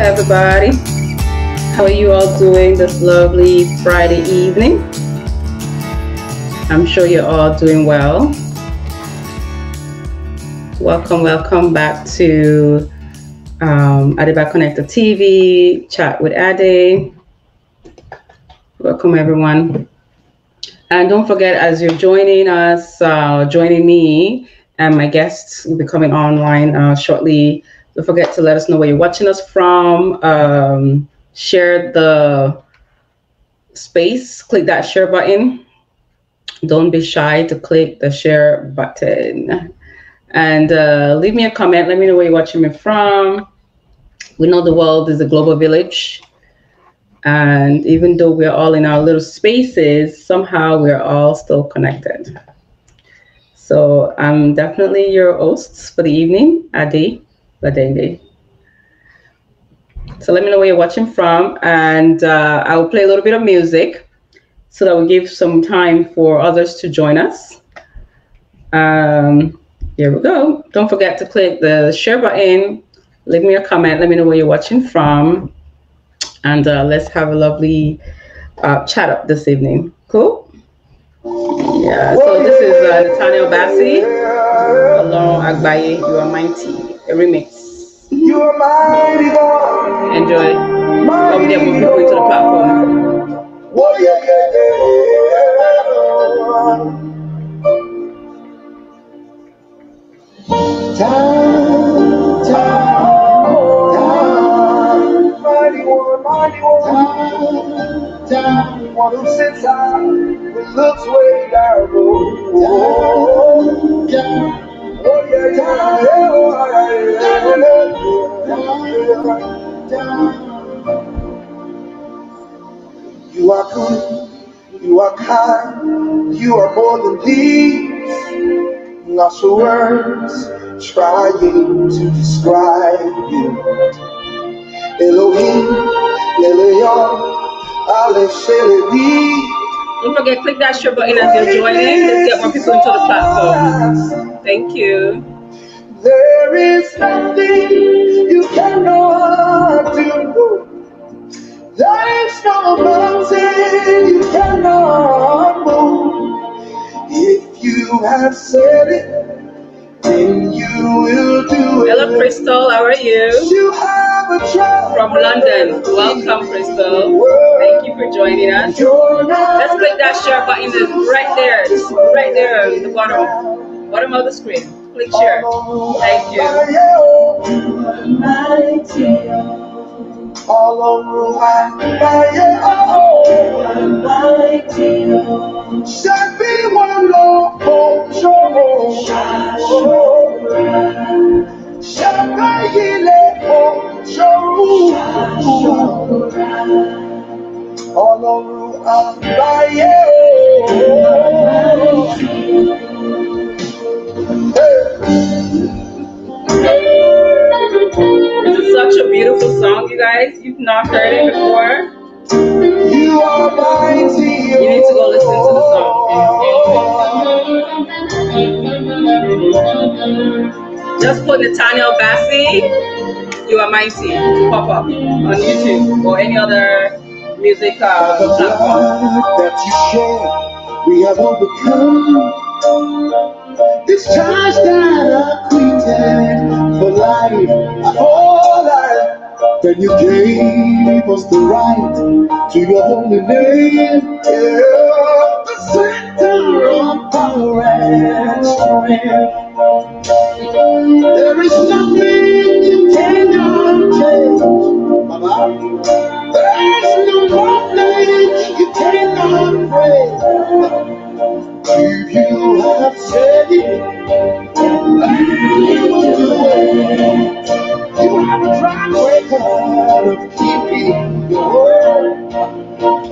everybody. How are you all doing this lovely Friday evening? I'm sure you're all doing well. Welcome back to Adiba Connected TV, Chat with Ade. Welcome everyone. And don't forget, as you're joining us, joining me, and my guests will be coming online shortly. Don't forget to let us know where you're watching us from. Share the space, click that share button. Don't be shy to click the share button. And leave me a comment. Let me know where you're watching me from. We know the world is a global village. And even though we're all in our little spaces, somehow we're all still connected. So I'm definitely your host for the evening, Ade Badende. So let me know where you're watching from, and I will play a little bit of music so that we give some time for others to join us. Here we go. Don't forget to click the share button, leave me a comment, let me know where you're watching from, and let's have a lovely chat up this evening. Cool? Yeah, so this is Nathaniel Bassi, Alon Agbaye, You Are Mighty, a remix. You are mighty God. Enjoy. Come get more people into the platform. Oh, yeah, yeah, yeah. Time. Mighty one, mighty one. Time. One who sits high, who looks way down low. Oh, yeah, You are good, you are kind, you are more than these. Lost for words, trying to describe you. Elohim, Elion, Ale Shelevi. Don't forget, click that share button as you're joining. Let's get more people into the platform. Thank you. There is nothing you cannot do. There is no mountain you cannot move. If you have said it, then you will do it. Hello, Crystal. How are you? You have a child from London. Welcome, Crystal. Thank you for joining us. Let's click that share button. It's right there. It's right there at the bottom of the screen. Click share. Thank you. This is such a beautiful song, you guys. You've not heard it before. You are mighty. You need to go listen to the song. Just put Nathaniel Bassi, You Are Mighty, pop up on YouTube or any other music platform. That you share, we have overcome. This charge that acquitted for life, for life. Then you gave us the right to your holy name. Yeah. The center of power and strength. There is nothing you cannot change. There is no problem you cannot break. If you have said it, you will do it. You have a track record of keeping your word.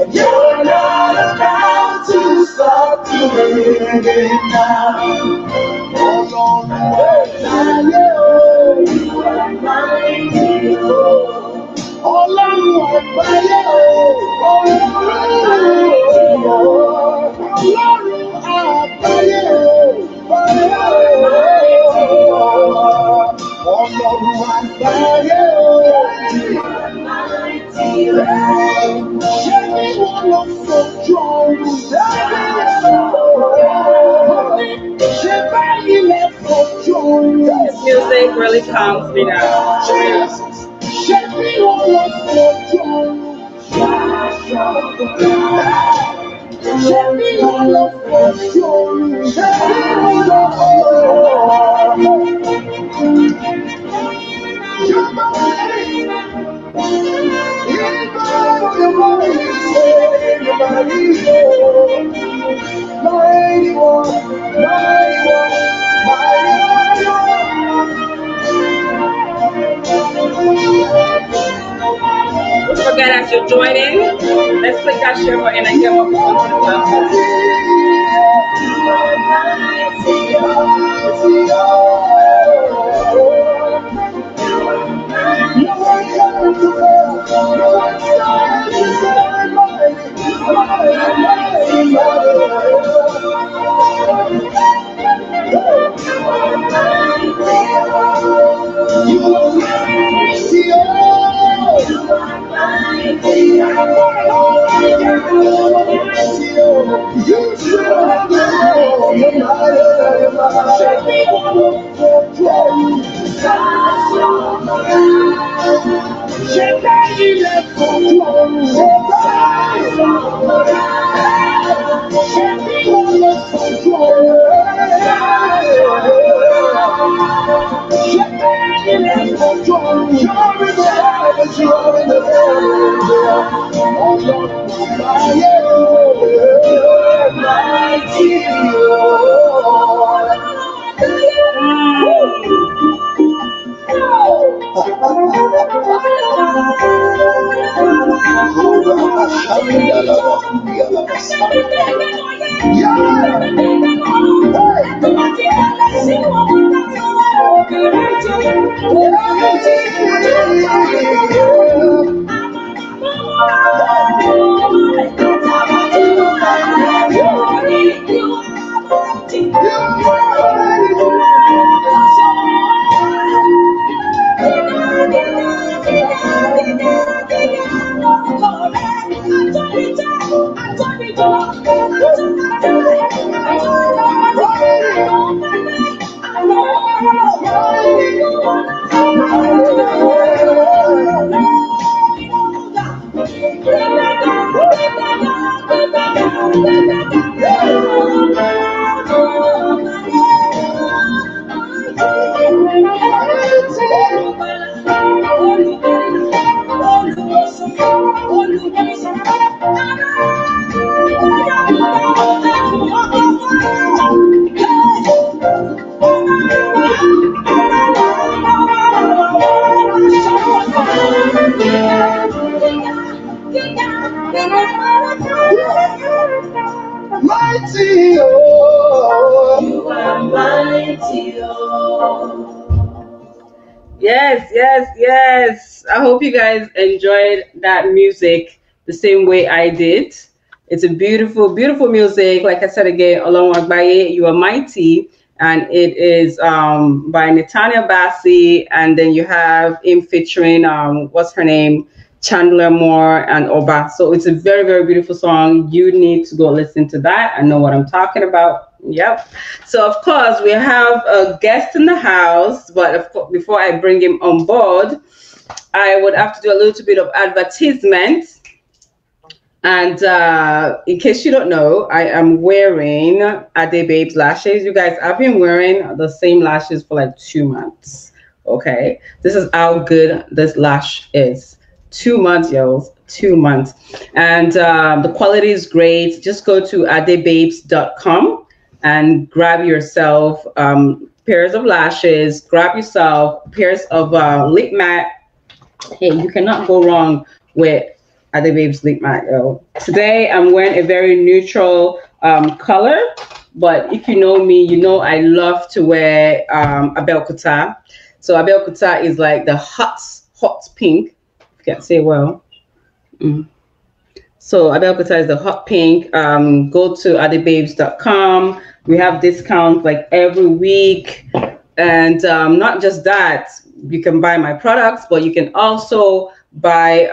And you're not about to stop doing it now. Hold on to it. You are mighty. Hold on to This music really calms me down. Don't forget as you're joining, let's click that share button and get more people to the platform. Mighty, oh, you are mighty, Yes, yes, yes. I hope you guys enjoyed that music the same way I did. It's a beautiful, beautiful music. Like I said again, Olorun Agbaye, You Are Mighty. And it is by Netanya Bassi. And then you have him featuring, what's her name? Chandler Moore and Oba. So it's a very, very beautiful song. You need to go listen to that. I know what I'm talking about. Yep. So of course we have a guest in the house, but of course, before I bring him on board, I would have to do a little bit of advertisement. And in case you don't know, I am wearing Ade Babes lashes. You guys, I've been wearing the same lashes for like 2 months. Okay, this is how good this lash is. 2 months, yo, 2 months. And the quality is great. Just go to adebabes.com and grab yourself pairs of lashes, grab yourself pairs of lip matte. Hey, you cannot go wrong with Ade Babes lip matte, yo. Today I'm wearing a very neutral color, but if you know me, you know I love to wear Abelkuta. So Abelkuta is like the hot pink. Can't say well. So Abelkuta is the hot pink. Go to adebabes.com. We have discounts like every week. And not just that, you can buy my products, but you can also buy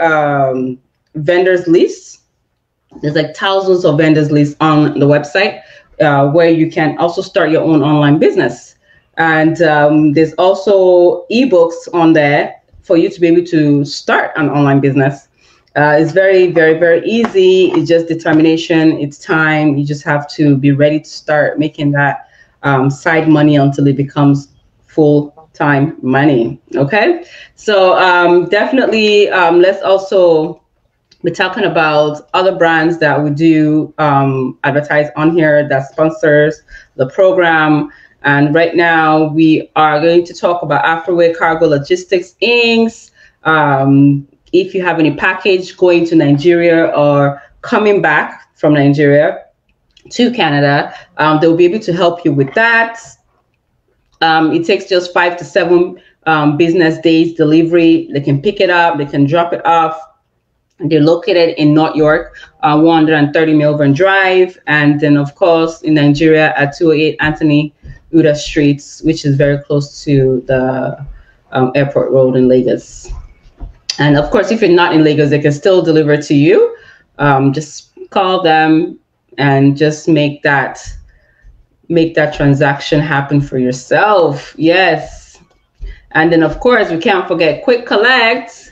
vendors lists. There's like thousands of vendors lists on the website where you can also start your own online business. And there's also ebooks on there for you to be able to start an online business. It's very, very, very easy. It's just determination. It's time. You just have to be ready to start making that side money until it becomes full-time money. Okay. So definitely let's also be talking about other brands that we do advertise on here that sponsors the program. And right now we are going to talk about Afterway Cargo Logistics Inc. If you have any package going to Nigeria or coming back from Nigeria to Canada, they'll be able to help you with that. It takes just 5 to 7 business days delivery. They can pick it up, they can drop it off. They're located in North York, 130 Melbourne Drive, and then of course in Nigeria at 208 Anthony Uda Streets, which is very close to the airport road in Lagos. And of course, if you're not in Lagos, they can still deliver to you. Just call them and just make that transaction happen for yourself. Yes. And then of course, we can't forget Quick Collect.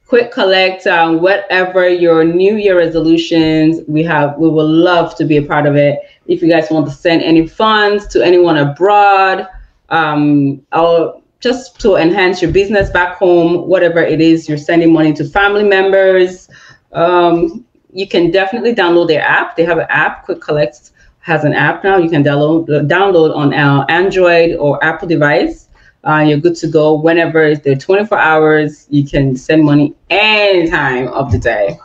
Quick Collect, whatever your New Year resolutions, we will love to be a part of it. If you guys want to send any funds to anyone abroad, or just to enhance your business back home, whatever it is, you're sending money to family members, you can definitely download their app. They have an app. Quick Collect has an app now. You can download on our Android or Apple device. You're good to go whenever. They're 24 hours. You can send money any time of the day.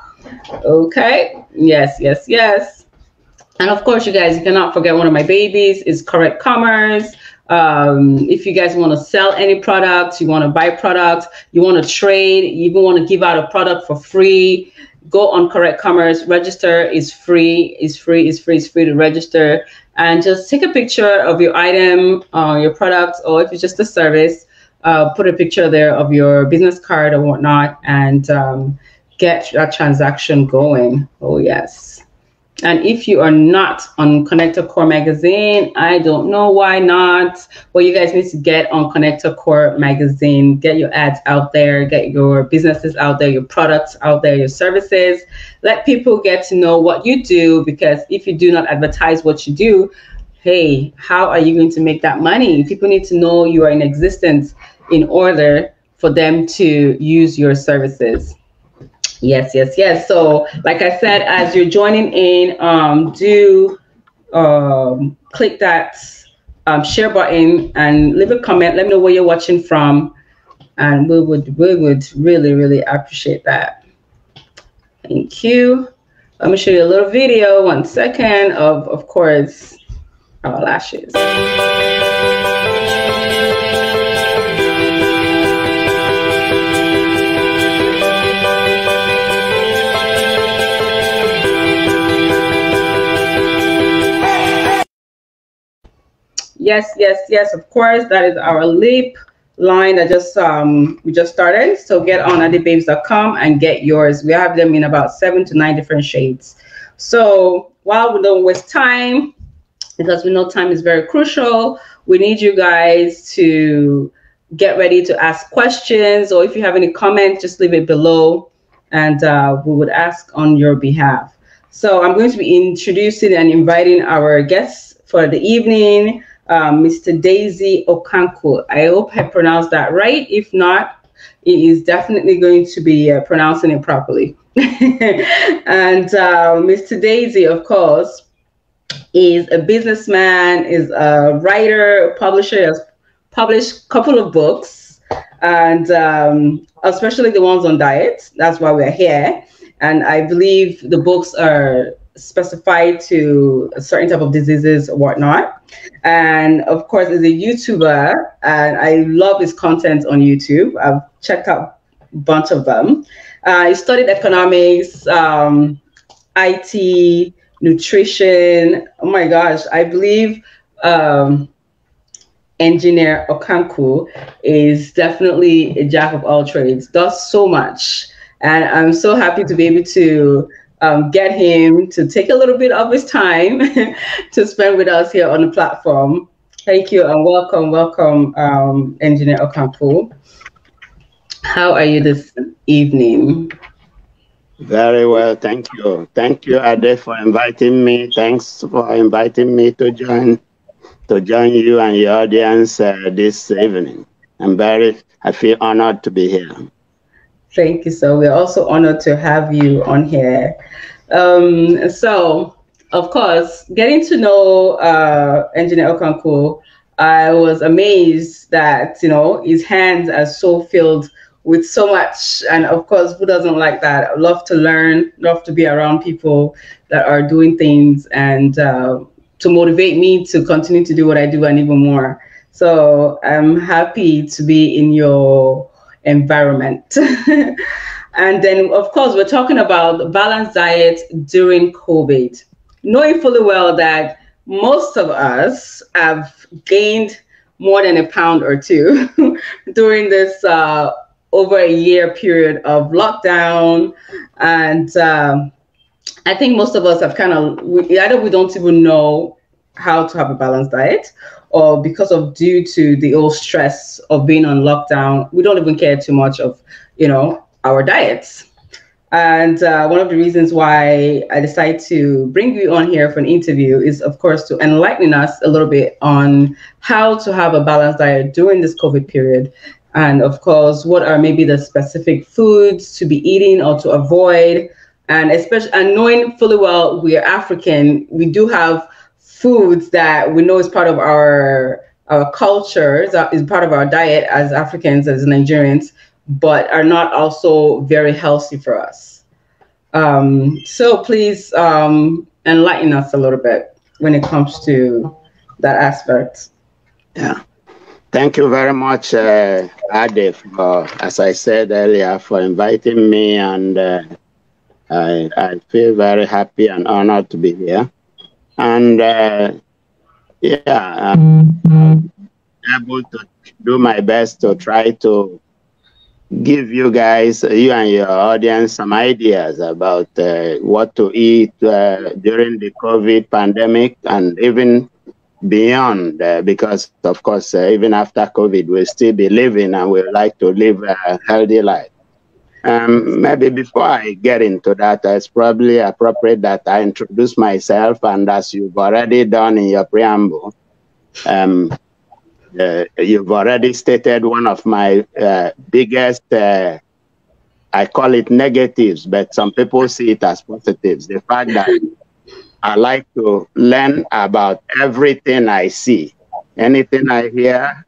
Okay. Yes, yes, yes. And of course, you guys, you cannot forget one of my babies is Correct Commerce. If you guys want to sell any products, you want to buy products, you want to trade, you even want to give out a product for free, go on Correct Commerce. Register is free. It's free to register. And just take a picture of your item, your product, or if it's just a service, put a picture there of your business card or whatnot, and get that transaction going. Oh, yes. And if you are not on Connector Core Magazine, I don't know why not. Well, you guys need to get on Connector Core Magazine, get your ads out there, get your businesses out there, your products out there, your services. Let people get to know what you do, because if you do not advertise what you do, hey, how are you going to make that money? People need to know you are in existence in order for them to use your services. Yes, yes, yes. So like I said, as you're joining in, do click that share button and leave a comment. Let me know where you're watching from, and we would really, really appreciate that. Thank you. Let me show you a little video, 1 second, of course, our lashes. Yes, yes, yes, of course. That is our lip line that just we just started. So get on adibabes.com and get yours. We have them in about 7 to 9 different shades. So while we don't waste time, because we know time is very crucial, we need you guys to get ready to ask questions, or if you have any comments, just leave it below, and we would ask on your behalf. So I'm going to be introducing and inviting our guests for the evening. Mr. Diesy Okankwu. I hope I pronounced that right. If not, he is definitely going to be pronouncing it properly. And Mr. Diesy, of course, is a businessman, is a writer, a publisher, has published a couple of books, and especially the ones on diet. That's why we're here. And I believe the books are specified to a certain type of diseases or whatnot. And of course, is a YouTuber, and I love his content on YouTube. I've checked out a bunch of them. He studied economics, IT, nutrition. Oh my gosh, I believe Engineer Okankwu is definitely a jack of all trades, does so much. And I'm so happy to be able to get him to take a little bit of his time to spend with us here on the platform. Thank you and welcome, Engineer Okankwu. How are you this evening? Very well, thank you. Thank you, Ade, for inviting me. Thanks for inviting me to join you and your audience this evening. I feel honored to be here. Thank you, sir. We're also honored to have you on here. So, of course, getting to know Engineer Okankwu, I was amazed that, his hands are so filled with so much. And of course, who doesn't like that? I love to learn, love to be around people that are doing things and to motivate me to continue to do what I do and even more. So I'm happy to be in your environment. And then, of course, we're talking about balanced diet during COVID, knowing fully well that most of us have gained more than a pound or two during this over a year period of lockdown. And I think most of us have either we don't even know how to have a balanced diet, or because of due to the old stress of being on lockdown, we don't even care too much of, our diets. And one of the reasons why I decided to bring you on here for an interview is, of course, to enlighten us a little bit on how to have a balanced diet during this COVID period. And of course, what are maybe the specific foods to be eating or to avoid. And especially, and knowing fully well we are African, we do have foods that we know is part of our culture, is part of our diet as Africans, as Nigerians, but are not also very healthy for us. So please enlighten us a little bit when it comes to that aspect. Yeah. Thank you very much, Ade, for, as I said earlier, for inviting me, and I feel very happy and honored to be here. And I'm able to do my best to try to give you guys, you and your audience, some ideas about what to eat during the COVID pandemic and even beyond, because of course, even after COVID, we'll still be living and we like to live a healthy life. Maybe before I get into that, it's probably appropriate that I introduce myself, and as you've already done in your preamble, you've already stated one of my biggest, I call it negatives, but some people see it as positives. The fact that I like to learn about everything I see. Anything I hear,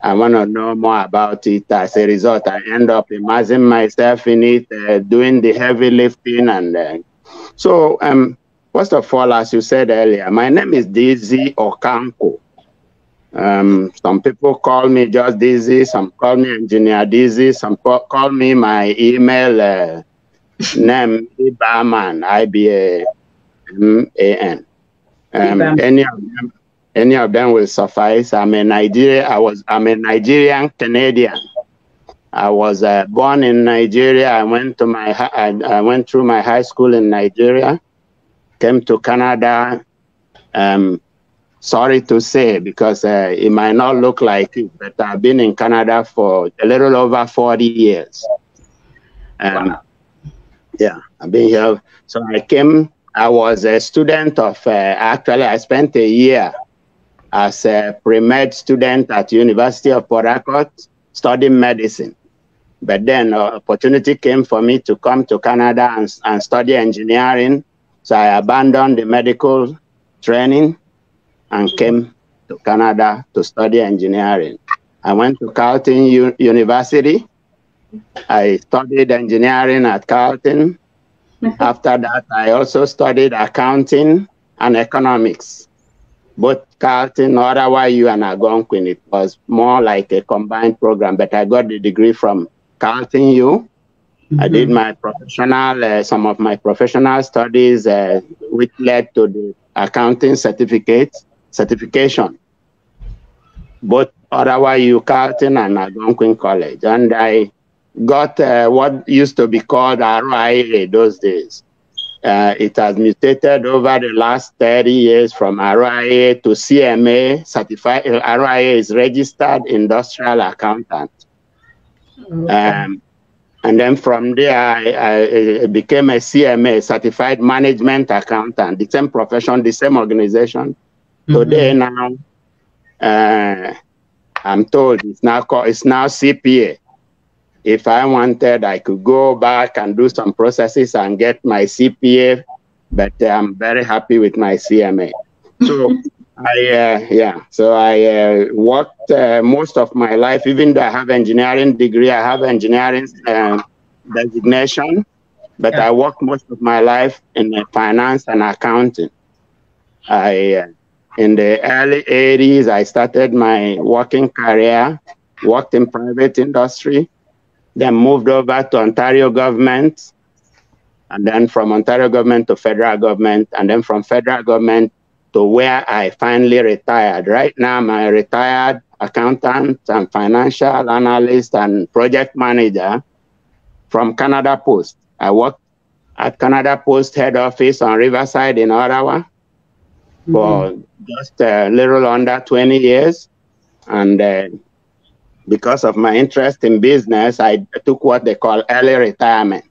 I want to know more about it. As a result, I end up immersing myself in it, doing the heavy lifting. And so, first of all, as you said earlier, my name is Diesy Okankwu. Some people call me just Diesy, some call me Engineer Diesy, some call me my email name, Ibaman, IBAMAN. Any of them will suffice. I'm a Nigerian Canadian. I was born in Nigeria. I went through my high school in Nigeria. Came to Canada. Sorry to say, because it might not look like it, but I've been in Canada for a little over 40 years. Wow. Yeah, I've been here. So I was a student of, actually I spent a year as a pre-med student at University of Port Harcourt studying medicine. But then opportunity came for me to come to Canada and study engineering. So I abandoned the medical training and came to Canada to study engineering. I went to Carleton University. I studied engineering at Carleton. After that, I also studied accounting and economics. Both Carleton, otherwise you and Algonquin, it was more like a combined program, but I got the degree from Carleton U. I did my professional, some of my professional studies, which led to the accounting certification. Both otherwise you Carleton and Algonquin College. And I got what used to be called RIA those days, It has mutated over the last 30 years from RIA to CMA, certified. RIA is Registered Industrial Accountant. Okay. And then from there, I became a CMA, Certified Management Accountant, the same profession, the same organization. Today now, I'm told it's now CPA. If I wanted, I could go back and do some processes and get my CPA, but I'm very happy with my CMA. So I worked most of my life, even though I have engineering degree, I have engineering designation, but I worked most of my life in finance and accounting. In the early 80s, I started my working career, worked in private industry, then moved over to Ontario government, and then from Ontario government to federal government, and then from federal government to where I finally retired. Right now, I'm a retired accountant and financial analyst and project manager from Canada Post. I worked at Canada Post head office on Riverside in Ottawa for just a little under 20 years. And because of my interest in business, I took what they call early retirement.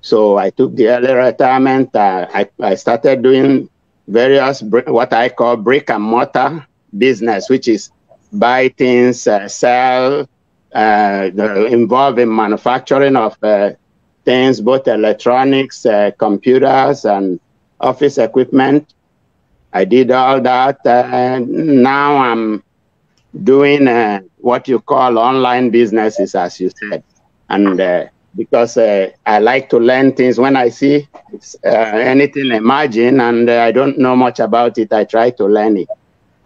So I took the early retirement. I started doing various, what I call brick and mortar business, which is buy things, sell, involved in manufacturing of things, both electronics, computers, and office equipment. I did all that. Now I'm doing what you call online businesses, as you said. And because I like to learn things, when I see anything emerging and I don't know much about it, I try to learn it,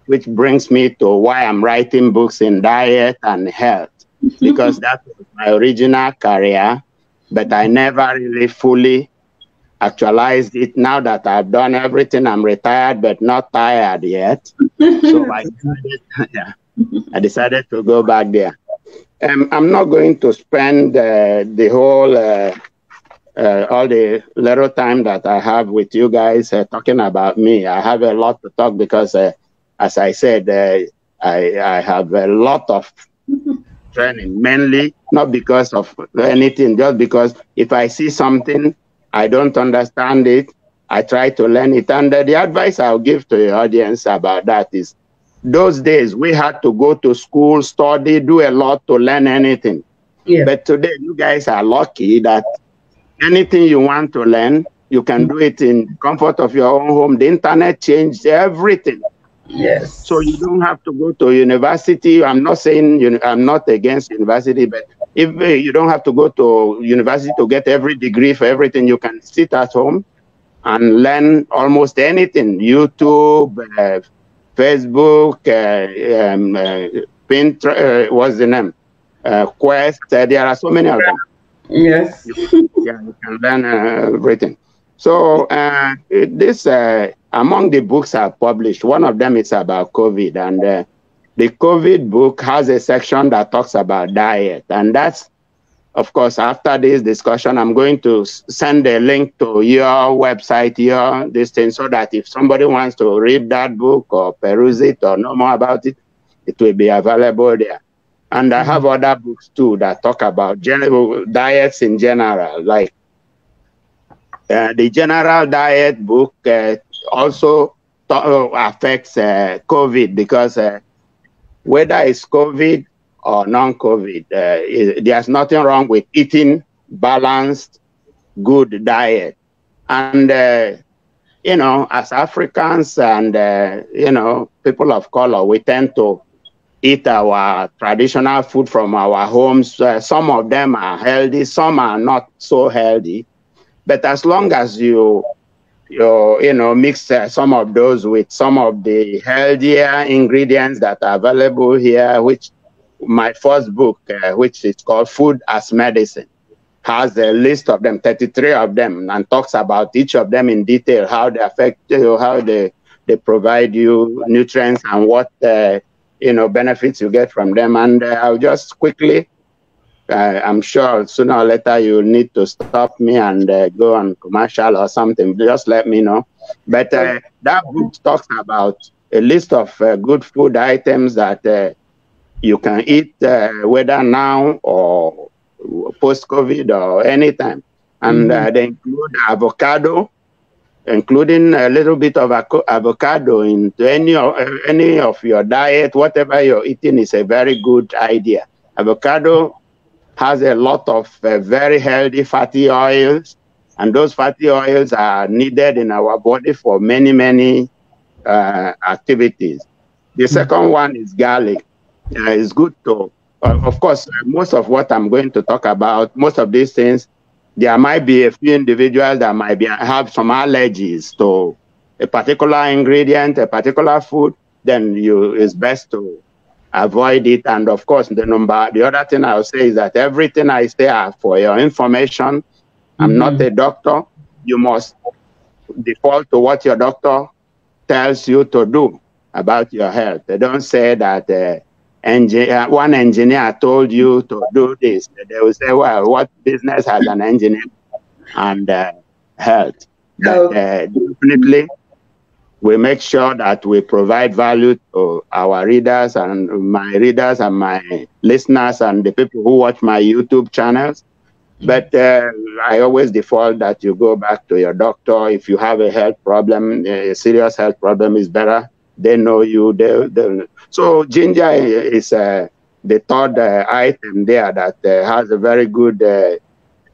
which brings me to why I'm writing books in diet and health, because that was my original career, but I never really fully actualized it. Now that I've done everything, I'm retired, but not tired yet. So I decided to go back there. I'm not going to spend the whole, all the little time that I have with you guys talking about me. I have a lot to talk because, as I said, I have a lot of training, mainly not because of anything, just because if I see something, I don't understand it, I try to learn it. And the advice I'll give to your audience about that is, those days we had to go to school, study, do a lot to learn anything. But today you guys are lucky that anything you want to learn, you can do it in comfort of your own home. The internet changed everything. Yes. So you don't have to go to university. I'm not saying I'm not against university, but if you don't have to go to university to get every degree for everything, you can sit at home and learn almost anything. YouTube, Facebook, Pinterest, what's the name? Quest, there are so many of them. Yes. You can learn everything. So this, among the books I've published, one of them is about COVID. And the COVID book has a section that talks about diet. And that's, of course, after this discussion, I'm going to send a link to your website, this thing, so that if somebody wants to read that book or peruse it or know more about it, it will be available there. And I have other books too that talk about diets in general, like the general diet book also affects COVID, because whether it's COVID or non-COVID, there's nothing wrong with eating balanced, good diet. And, you know, as Africans and, you know, people of color, we tend to eat our traditional food from our homes. Some of them are healthy, some are not so healthy. But as long as you know, mix some of those with some of the healthier ingredients that are available here, which my first book, which is called Food as Medicine, has a list of them, 33 of them, and talks about each of them in detail, how they affect you, how they provide you nutrients, and what you know, benefits you get from them. And I'll just quickly I'm sure sooner or later you'll need to stop me and go on commercial or something. Just let me know. But that book talks about a list of good food items that you can eat, whether now or post-COVID or anytime. And they include avocado, including a little bit of avocado into any of your diet. Whatever you're eating is a very good idea. Avocado has a lot of very healthy fatty oils, and those fatty oils are needed in our body for many, many activities. The second one is garlic. It's good to, of course, most of what I'm going to talk about, most of these things, there might be a few individuals that might have some allergies to a particular ingredient, a particular food. Then it's best to avoid it. And of course, the other thing I'll say is that everything I say for your information. I'm not a doctor. You must default to what your doctor tells you to do about your health. They don't say that one engineer told you to do this. They will say, well, what business has an engineer and health? But definitely, we make sure that we provide value to our readers and my listeners and the people who watch my YouTube channels. But I always default that you go back to your doctor. If you have a health problem, a serious health problem, is better. They know you. So ginger is the third item there that has a very good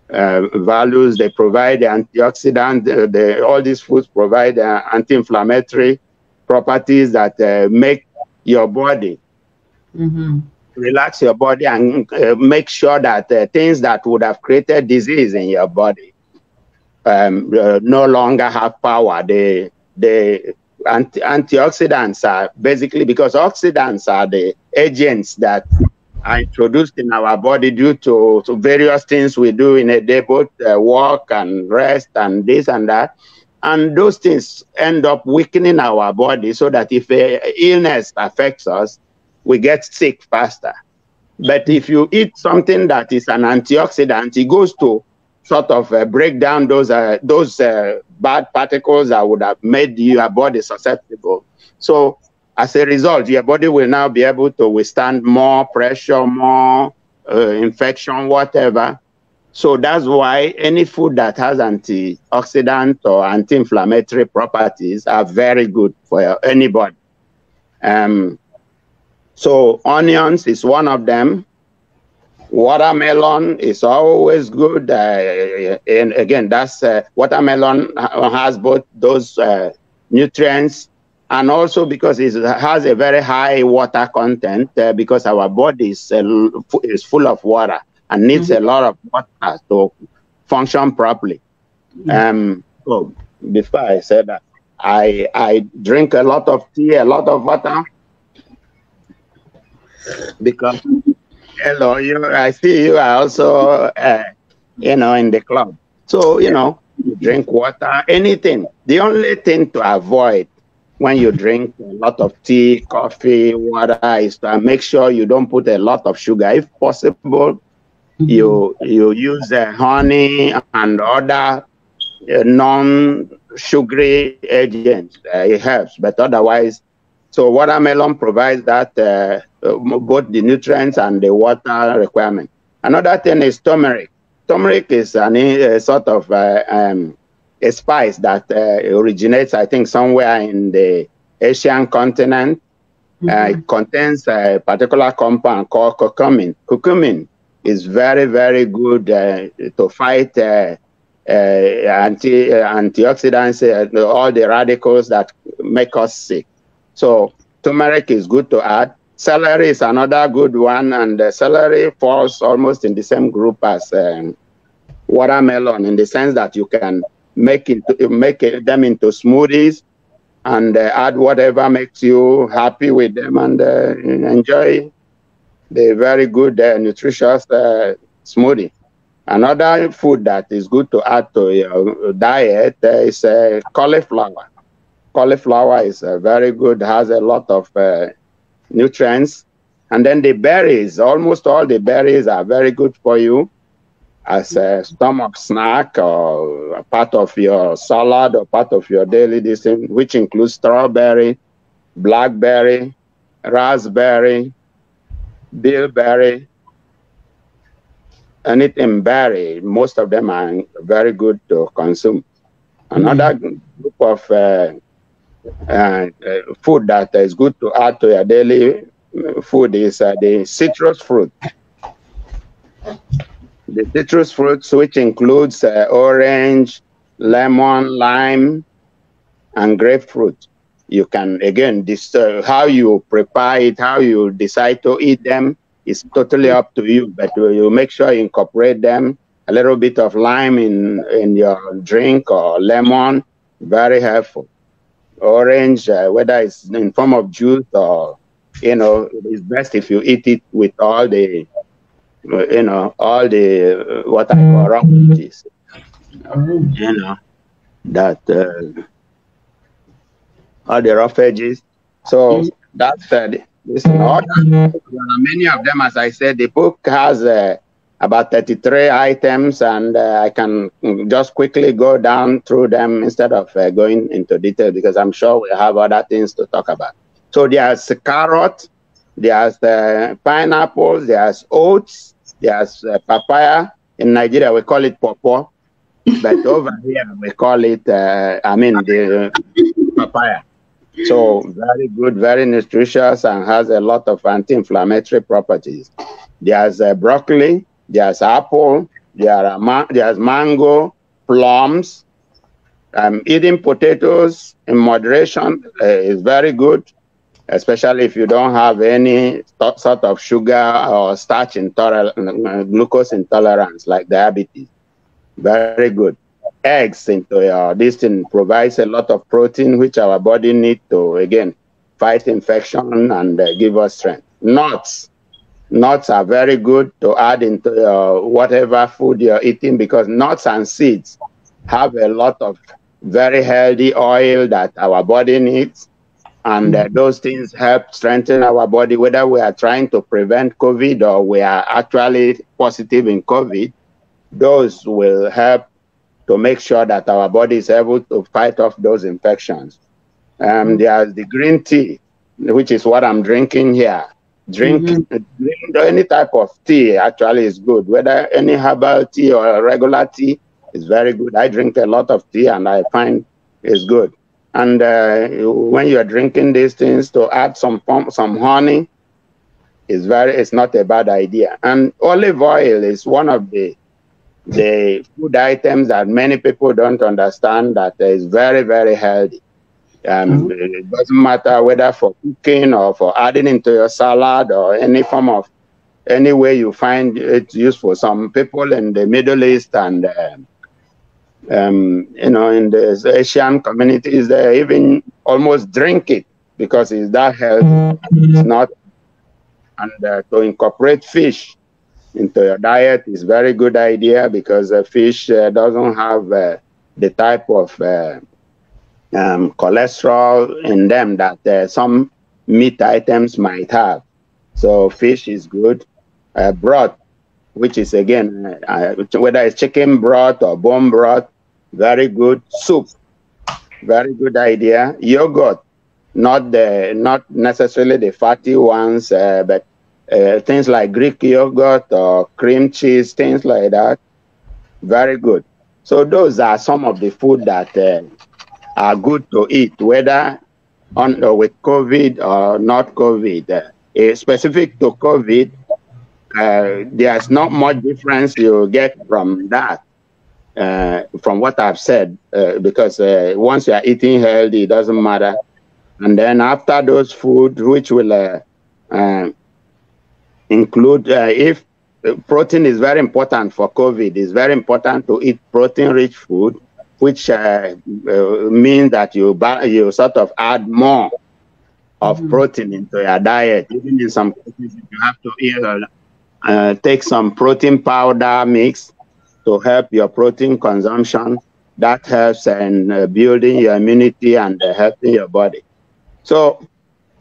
values. They provide antioxidant. All these foods provide anti-inflammatory properties that make your body relax your body and make sure that things that would have created disease in your body no longer have power. The antioxidants are basically, because oxidants are the agents that are introduced in our body due to various things we do in a day, both work and rest and this and that. And those things end up weakening our body so that if illness affects us, we get sick faster. But if you eat something that is an antioxidant, it goes to sort of break down those bad particles that would have made your body susceptible. So as a result, your body will now be able to withstand more pressure, more infection, whatever. So that's why any food that has antioxidant or anti-inflammatory properties are very good for anybody. So onions is one of them. Watermelon is always good. And again, that's watermelon has both those nutrients, and also because it has a very high water content, because our body is full of water and needs a lot of water to function properly. So before I said that, I drink a lot of tea, a lot of water, because hello, I see you are also in the club. So you drink water, anything. The only thing to avoid when you drink a lot of tea, coffee, water is to make sure you don't put a lot of sugar. If possible, you use honey and other non-sugary agents. It helps, but otherwise. So watermelon provides that both the nutrients and the water requirement. Another thing is turmeric. Turmeric is a sort of a spice that originates, I think, somewhere in the Asian continent. It contains a particular compound called curcumin. Curcumin is very, very good to fight antioxidants, all the radicals that make us sick. So turmeric is good to add. Celery is another good one, and celery falls almost in the same group as watermelon, in the sense that you can make them into smoothies and add whatever makes you happy with them, and enjoy the very good nutritious smoothie. Another food that is good to add to your diet is cauliflower. Cauliflower is very good, has a lot of nutrients, And then the berries, almost all the berries are very good for you as a stomach snack or a part of your salad or part of your daily dish, which includes strawberry, blackberry, raspberry, bilberry, anything berry. Most of them are very good to consume. Another group of food that is good to add to your daily food is the citrus fruit. The citrus fruits, which includes orange, lemon, lime, and grapefruit. You can, again, how you prepare it, how you decide to eat them is totally up to you. But you make sure you incorporate them. A little bit of lime in your drink or lemon, very helpful. Orange, whether it's in form of juice or, it's best if you eat it with all the, all the, what I call roughages, that, all the rough edges. So that's this. Many of them, as I said, the book has about 33 items, and I can just quickly go down through them instead of going into detail, because I'm sure we have other things to talk about. So there's carrot, there's pineapples, there's oats, there's papaya. In Nigeria, we call it pawpaw, but over here we call it, the papaya. So very good, very nutritious, and has a lot of anti-inflammatory properties. There's broccoli, there's apple, there's mango, plums. Eating potatoes in moderation is very good, especially if you don't have any sort of sugar or starch intolerance, glucose intolerance like diabetes. Very good. Eggs into this thing provides a lot of protein, which our body needs to, again, fight infection and give us strength. Nuts are very good to add into whatever food you're eating, because nuts and seeds have a lot of very healthy oil that our body needs, and those things help strengthen our body, whether we are trying to prevent COVID or we are actually positive in COVID. Those will help to make sure that our body is able to fight off those infections. There's the green tea, which is what I'm drinking here. Drink any type of tea actually is good, whether any herbal tea or regular tea is very good. I drink a lot of tea and I find it's good. And when you're drinking these things, to add some honey it's not a bad idea. And olive oil is one of the food items that many people don't understand that is very, very healthy. It doesn't matter whether for cooking or for adding into your salad or any way you find it useful. Some people in the Middle East and in the Asian communities, they even almost drink it because it's that healthy. It's not. And to incorporate fish into your diet is very good idea, because fish doesn't have the type of cholesterol in them that some meat items might have. So fish is good. Broth, which is again, whether it's chicken broth or bone broth, very good. Soup, very good idea. Yogurt, not necessarily the fatty ones, but things like Greek yogurt or cream cheese, things like that, very good. So those are some of the food that are good to eat, whether with COVID or not COVID. Specific to COVID, there's not much difference you get from that, from what I've said, because once you are eating healthy, it doesn't matter. And then after those food, which will include, if protein is very important for COVID, it's very important to eat protein-rich food, which means that you sort of add more of protein into your diet. Even in some cases, you have to take some protein powder mix to help your protein consumption. That helps in building your immunity and helping your body. So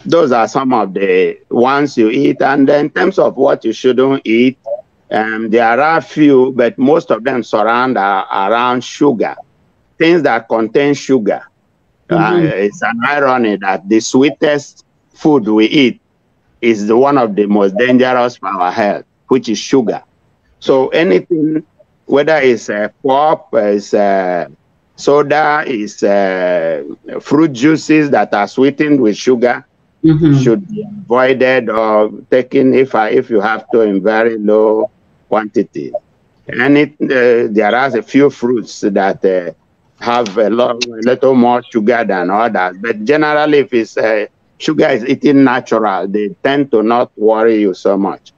those are some of the ones you eat. And then in terms of what you shouldn't eat, there are a few, but most of them surround around sugar, things that contain sugar. It's an irony that the sweetest food we eat is one of the most dangerous for our health, which is sugar. So anything, whether it's pop, it's soda, it's fruit juices that are sweetened with sugar, should be avoided or taken if you have to in very low quantity. And there are a few fruits that have a little more sugar than others, but generally, if it's sugar is eaten natural, they tend to not worry you so much,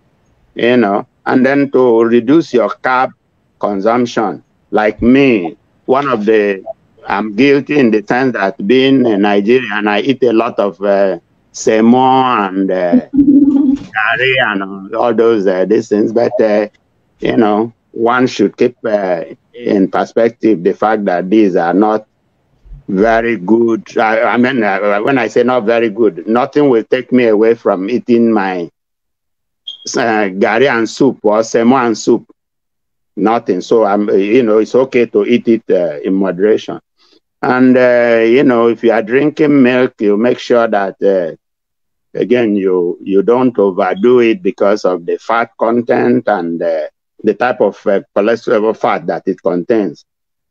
you know. And then to reduce your carb consumption, like me, I'm guilty in the sense that being in Nigeria and I eat a lot of semo and curry and all those these things, but you know, one should keep in perspective the fact that these are not very good. I mean, when I say not very good, nothing will take me away from eating my gari and soup or semo and soup. Nothing. So you know, it's okay to eat it in moderation. And you know, if you are drinking milk, you make sure that again you don't overdo it because of the fat content and the type of cholesterol fat that it contains.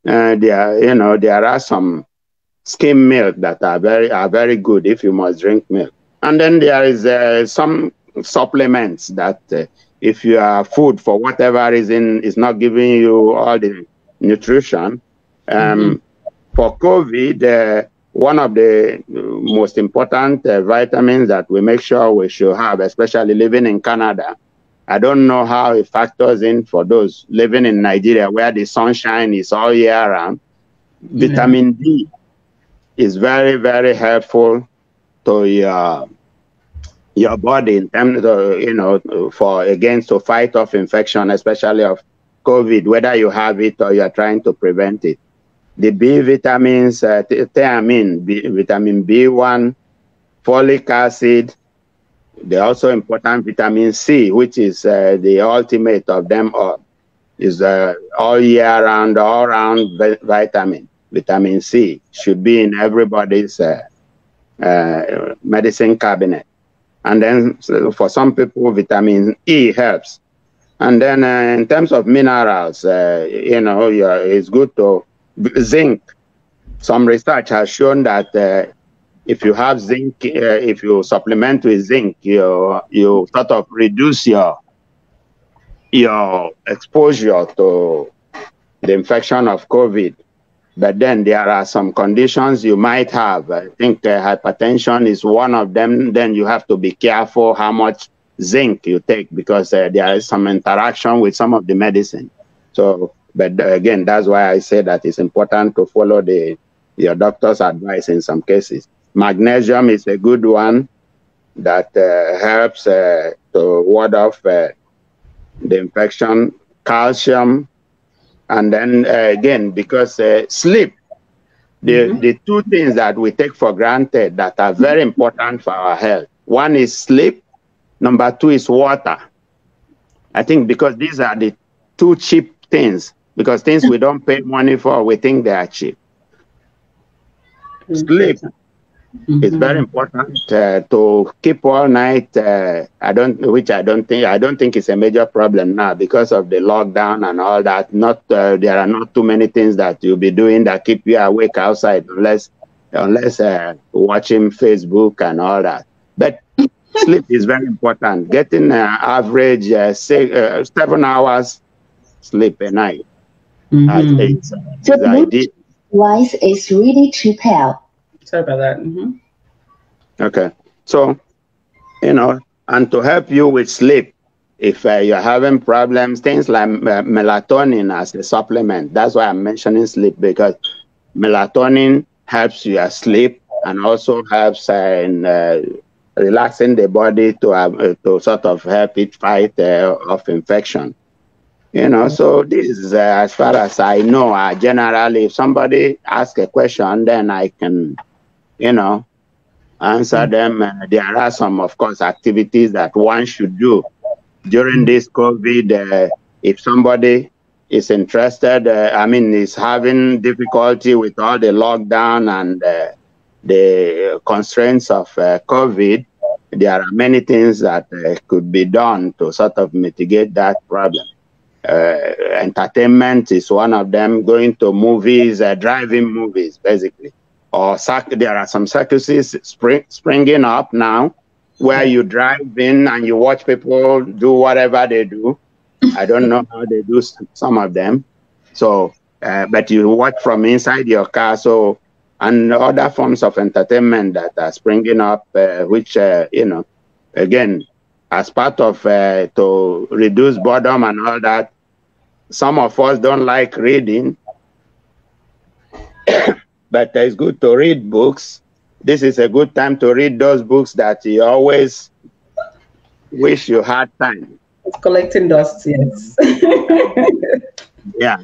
There are some skim milk that are very good if you must drink milk. And then there is some supplements that if your food for whatever reason is not giving you all the nutrition. For COVID, one of the most important vitamins that we make sure we should have, especially living in Canada, I don't know how it factors in for those living in Nigeria where the sunshine is all year round. Vitamin D is very, very helpful to your body in terms of, you know, to fight off infection, especially of COVID, whether you have it or you're trying to prevent it. The B vitamins, thiamine, vitamin B1, folic acid. They're also important vitamin C, which is the ultimate of them all. Is all year round, all round vitamin. Vitamin C should be in everybody's medicine cabinet. And then for some people, vitamin E helps. And then in terms of minerals, you know, it's good to zinc. Some research has shown that if you have zinc, if you supplement with zinc, you sort of reduce your exposure to the infection of COVID. But then there are some conditions you might have. I think hypertension is one of them. Then you have to be careful how much zinc you take because there is some interaction with some of the medicine. So, but again, that's why I say that it's important to follow your doctor's advice in some cases. Magnesium is a good one that helps to ward off the infection. Calcium. And then again, because sleep, the two things that we take for granted that are very important for our health. One is sleep. Number two is water. I think because these are the two cheap things, because things we don't pay money for, we think they are cheap. Sleep is very important to keep all night. I don't think it's a major problem now because of the lockdown and all that. There are not too many things that you'll be doing that keep you awake outside unless watching Facebook and all that. But sleep is very important. Getting average 7 hours sleep a night. The device is ready to pair. Sorry about that. Okay. So, you know, and to help you with sleep, if you're having problems, things like melatonin as a supplement. That's why I'm mentioning sleep, because melatonin helps you sleep and also helps in relaxing the body to sort of help it fight off infection. You know, so this is as far as I know. Generally, if somebody asks a question, then I can, you know, answer them. There are some, of course, activities that one should do during this COVID. If somebody is interested, is having difficulty with all the lockdown and the constraints of COVID, there are many things that could be done to sort of mitigate that problem. Entertainment is one of them, going to movies, driving movies, basically. Or there are some circuses springing up now where you drive in and you watch people do whatever they do. I don't know how they do some of them. So, but you watch from inside your car. So, and other forms of entertainment that are springing up, which, again, as part of to reduce boredom and all that, some of us don't like reading, but it's good to read books. This is a good time to read those books that you always wish you had time. It's collecting dust, yes. Yeah,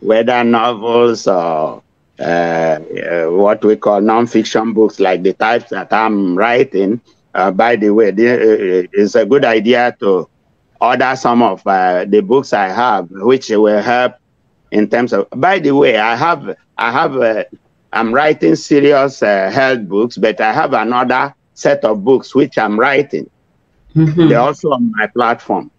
whether novels or what we call non-fiction books, like the types that I'm writing. By the way, it's a good idea to order some of the books I have, which will help in terms of. By the way, I'm writing serious health books, but I have another set of books which I'm writing. They're also on my platform.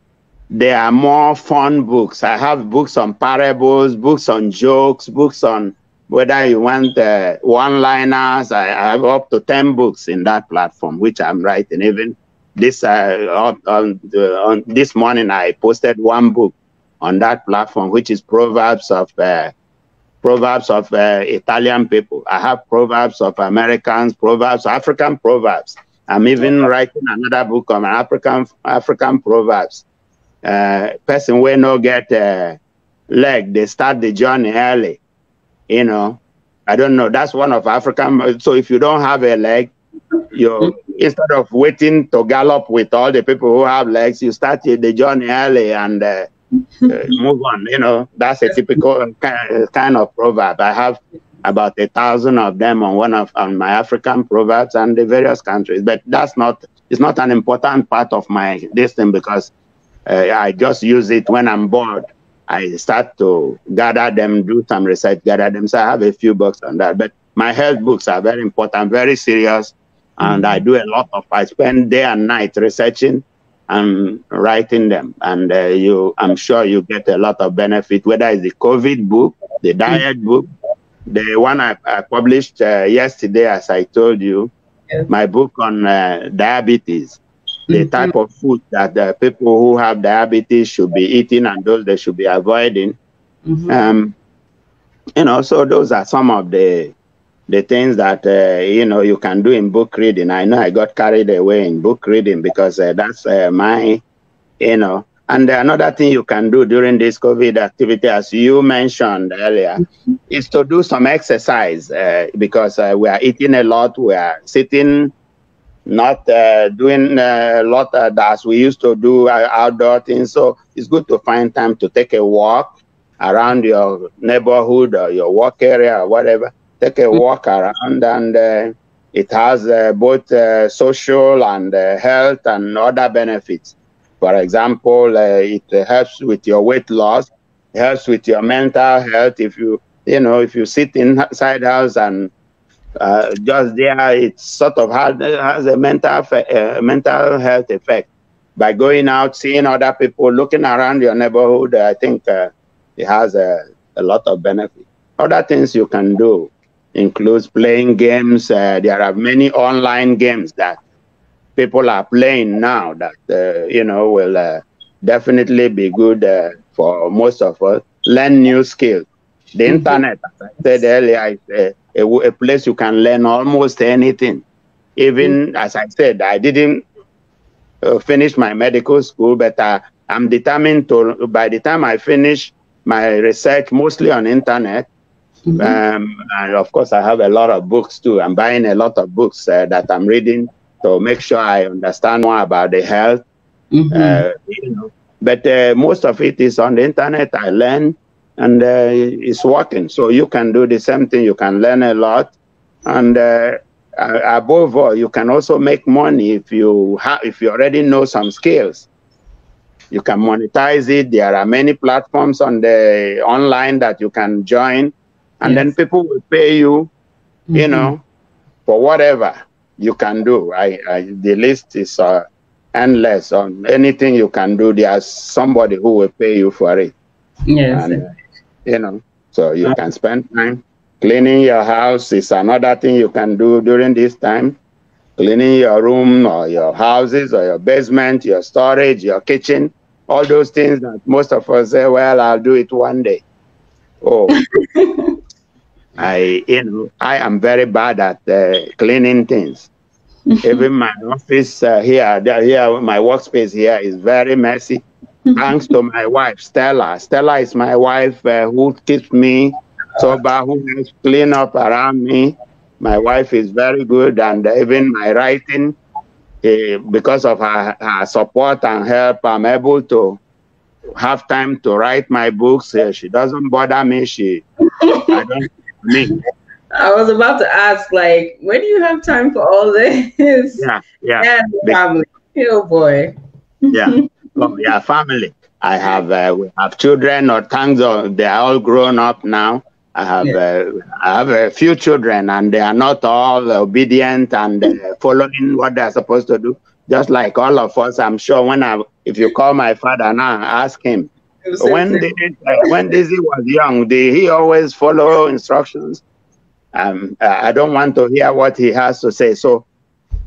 They are more fun books. I have books on parables, books on jokes, books on whether you want one-liners. I have up to 10 books in that platform, which I'm writing. Even this this morning, I posted one book on that platform, which is Proverbs of Italian people. I have Proverbs of Americans, Proverbs, African Proverbs. I'm even writing another book on African Proverbs. Person will not get leg, they start the journey early. I don't know. That's one of African. So if you don't have a leg, instead of waiting to gallop with all the people who have legs, you start the journey early and move on. That's a typical kind of proverb. I have about 1,000 of them on my African proverbs and the various countries. But it's not an important part of my thing because I just use it when I'm bored. I start to gather them, do some research, gather them. So I have a few books on that. But my health books are very important, very serious. And I do I spend day and night researching and writing them. And I'm sure you get a lot of benefit, whether it's the COVID book, the diet book, the one I published yesterday, as I told you, my book on diabetes. The type of food that the people who have diabetes should be eating and those they should be avoiding. So those are some of the things that, you can do in book reading. I know I got carried away in book reading because that's my. And another thing you can do during this COVID activity, as you mentioned earlier, is to do some exercise because we are eating a lot, we are sitting, not doing a lot as we used to do outdoor things. So it's good to find time to take a walk around your neighborhood or your work area or whatever. Take a walk around, and it has both social and health and other benefits. For example, it helps with your weight loss, helps with your mental health. If you sit inside house and just there, it sort of has a mental health effect. By going out, seeing other people, looking around your neighborhood, I think it has a lot of benefit. Other things you can do includes playing games. There are many online games that people are playing now that will definitely be good for most of us. Learn new skills. The internet, as I said earlier, is a place you can learn almost anything. Even, as I said, I didn't finish my medical school, but I'm determined to, by the time I finish my research, mostly on internet, and of course I have a lot of books too. I'm buying a lot of books that I'm reading to make sure I understand more about the health. But most of it is on the internet. I learn, and it's working. So you can do the same thing. You can learn a lot, and above all, you can also make money if you already know some skills. You can monetize it. There are many platforms on the online that you can join, and then people will pay you, you know, for whatever you can do. The list is endless on anything you can do. There's somebody who will pay you for it. Yes. And, you know, so you can spend time cleaning your house is another thing you can do during this time. Cleaning your room or your houses or your basement, your storage, your kitchen, all those things that most of us say, well, I'll do it one day. Oh, I am very bad at cleaning things. Even my office here, my workspace here is very messy. Thanks to my wife, Stella. Stella is my wife who keeps me sober, who helps clean up around me. My wife is very good, and even my writing, because of her support and help, I'm able to have time to write my books. She doesn't bother me. I don't mean. I was about to ask, like, when do you have time for all this? Yeah. And family. Oh boy. Yeah. Oh, yeah, family. I have we have children, or thanks God, they are all grown up now. I have a few children, and they are not all obedient and following what they are supposed to do. Just like all of us, I'm sure. If you call my father now, ask him when Diesy was young, did he always follow instructions? I don't want to hear what he has to say. So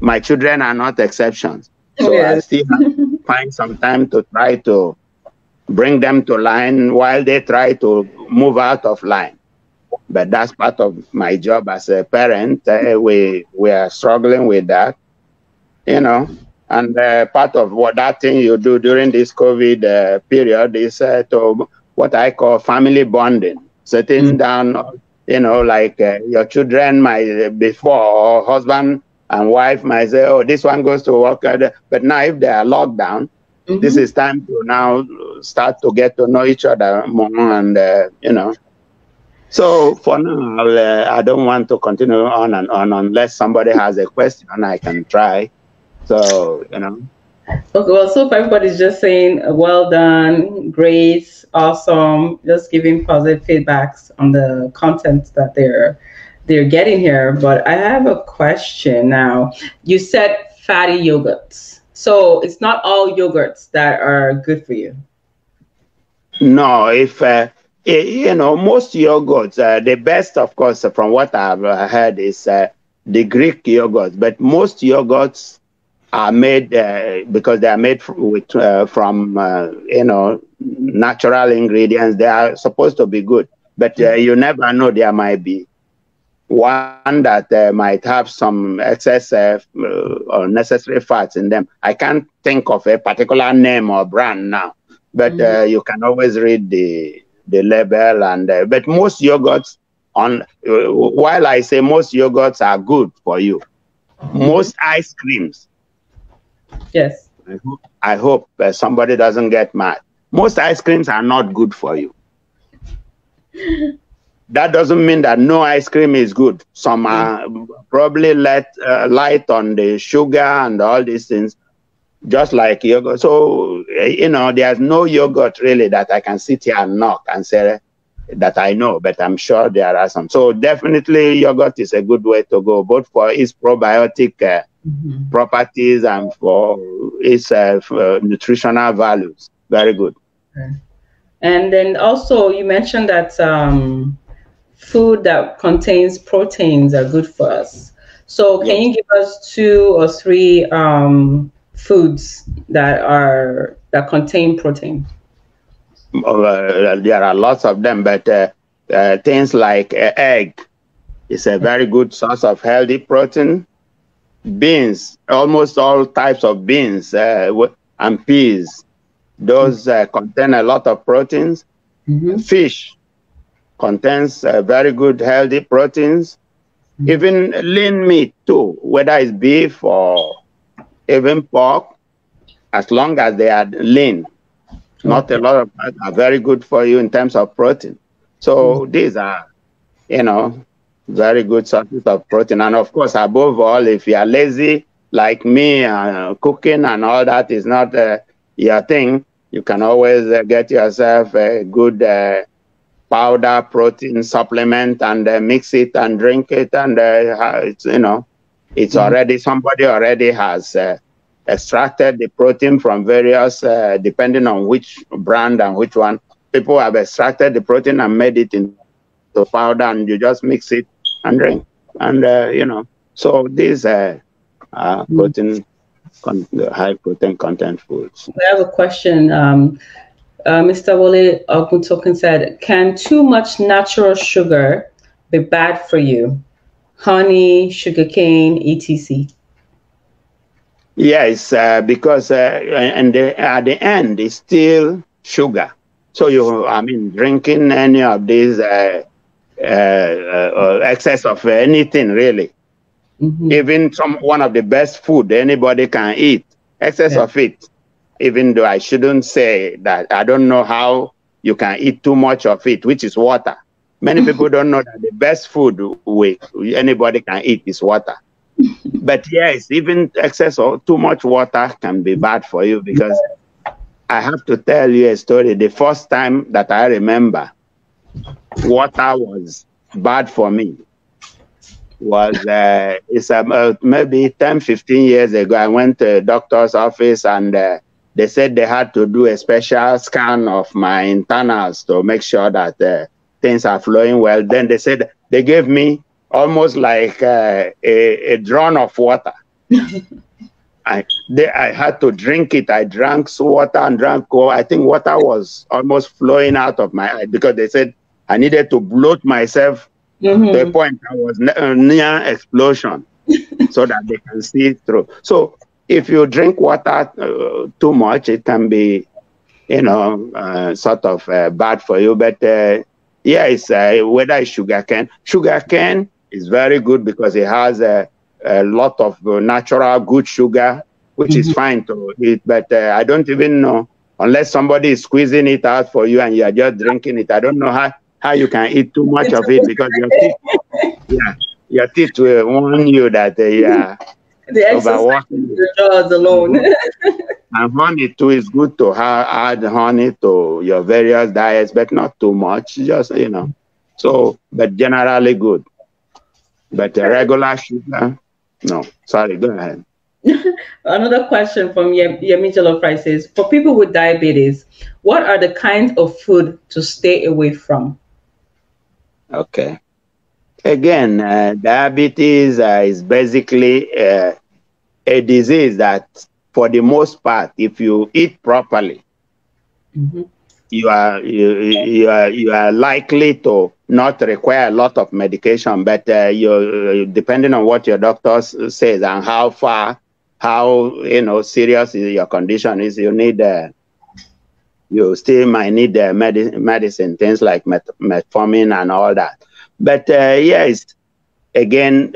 my children are not exceptions. So I still have to find some time to try to bring them to line while they try to move out of line. But that's part of my job as a parent. We are struggling with that, you know. And part of that thing you do during this COVID period is to what I call family bonding, sitting down, you know, like your children might before, or husband and wife might say, oh, this one goes to work. But now if they are locked down, this is time to now start to get to know each other more, and, you know. So for now, I don't want to continue on and on unless somebody has a question I can try. So, you know. Okay, well, so far everybody's just saying, well done, great, awesome, just giving positive feedbacks on the content that they're getting here. But I have a question now. You said fatty yogurts. So it's not all yogurts that are good for you. No, if you know, most yogurts, the best, of course, from what I've heard, is the Greek yogurts. But most yogurts are made because they are made from you know, natural ingredients. They are supposed to be good, but you never know. There might be one that might have some excess or unnecessary fats in them. I can't think of a particular name or brand now, but you can always read the label. And but most yogurts, while I say most yogurts are good for you, most ice creams. Yes. I hope somebody doesn't get mad. Most ice creams are not good for you. That doesn't mean that no ice cream is good. Some are probably light on the sugar and all these things, just like yogurt. So, you know, there's no yogurt really that I can sit here and knock and say that I know, but I'm sure there are some. So definitely yogurt is a good way to go, both for its probiotic properties and for its nutritional values. Very good. Okay. And then also you mentioned that food that contains proteins are good for us. So can you give us 2 or 3 foods that contain protein? There are lots of them, but things like egg is a very good source of healthy protein. Beans, almost all types of beans and peas, those contain a lot of proteins. Fish contains very good healthy proteins. Even lean meat too, whether it's beef or even pork, as long as they are lean. Not a lot of are very good for you in terms of protein. So these are, you know, very good sources of protein. And of course, above all, if you are lazy like me, cooking and all that is not your thing, you can always get yourself a good powder protein supplement and mix it and drink it. And it's, you know, it's already, somebody already has extracted the protein from various, depending on which brand and which one. People have extracted the protein and made it into powder, and you just mix it and drink. And, you know, so these protein, high protein content foods. I have a question. Mr. Wole Oguntoken said, can too much natural sugar be bad for you? Honey, sugarcane, etc. Yes, because at the end, it's still sugar. So I mean, drinking any of these excess of anything really, even one of the best food anybody can eat, excess of it, even though I shouldn't say that, I don't know how you can eat too much of it, which is water. Many people don't know that the best food anybody can eat is water. But yes, even excess or too much water can be bad for you, because I have to tell you a story. The first time that I remember water was bad for me was it's about maybe 10, 15 years ago. I went to a doctor's office, and they said they had to do a special scan of my internals to make sure that things are flowing well. Then they said they gave me almost like a drum of water. I had to drink it. I drank water and drank cold. I think water was almost flowing out of my eye, because they said I needed to bloat myself to a point I was near explosion so that they can see through. So if you drink water too much, it can be, you know, sort of bad for you. But yes, whether it's sugarcane. Sugarcane is very good because it has a lot of natural good sugar, which is fine to eat. But I don't even know, unless somebody is squeezing it out for you and you are just drinking it, I don't know how you can eat too much of it, because your teeth will warn you that they are overworking. The jaws alone. And honey too is good to add honey to your various diets, but not too much, just, you know. So, but generally good. But regular sugar, no. Sorry, go ahead. Another question from Yemi Jollof Rice says, for people with diabetes, what are the kinds of food to stay away from? Okay. Again, diabetes is basically a disease that, for the most part, if you eat properly, you are likely to not require a lot of medication. But depending on what your doctor says and how serious your condition is, you need you still might need medicine, things like metformin and all that. But yes, again,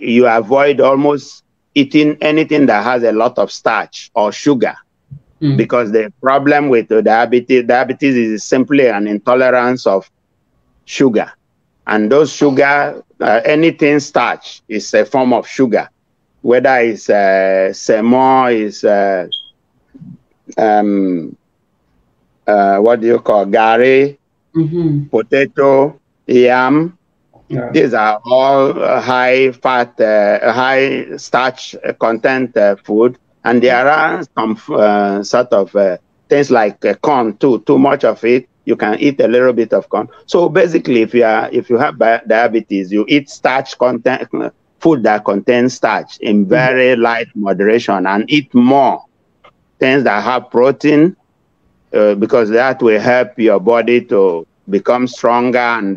you avoid almost eating anything that has a lot of starch or sugar, because the problem with diabetes is simply an intolerance of sugar. And those sugar, anything starch is a form of sugar, whether it's semo, is what do you call, gari, potato, yam. Yeah. These are all high fat, high starch content food. And there are some sort of things like corn too. Too much of it, you can eat a little bit of corn. So basically, if you have diabetes, you eat starch content food that contains starch in very light moderation, and eat more things that have protein, because that will help your body to become stronger, and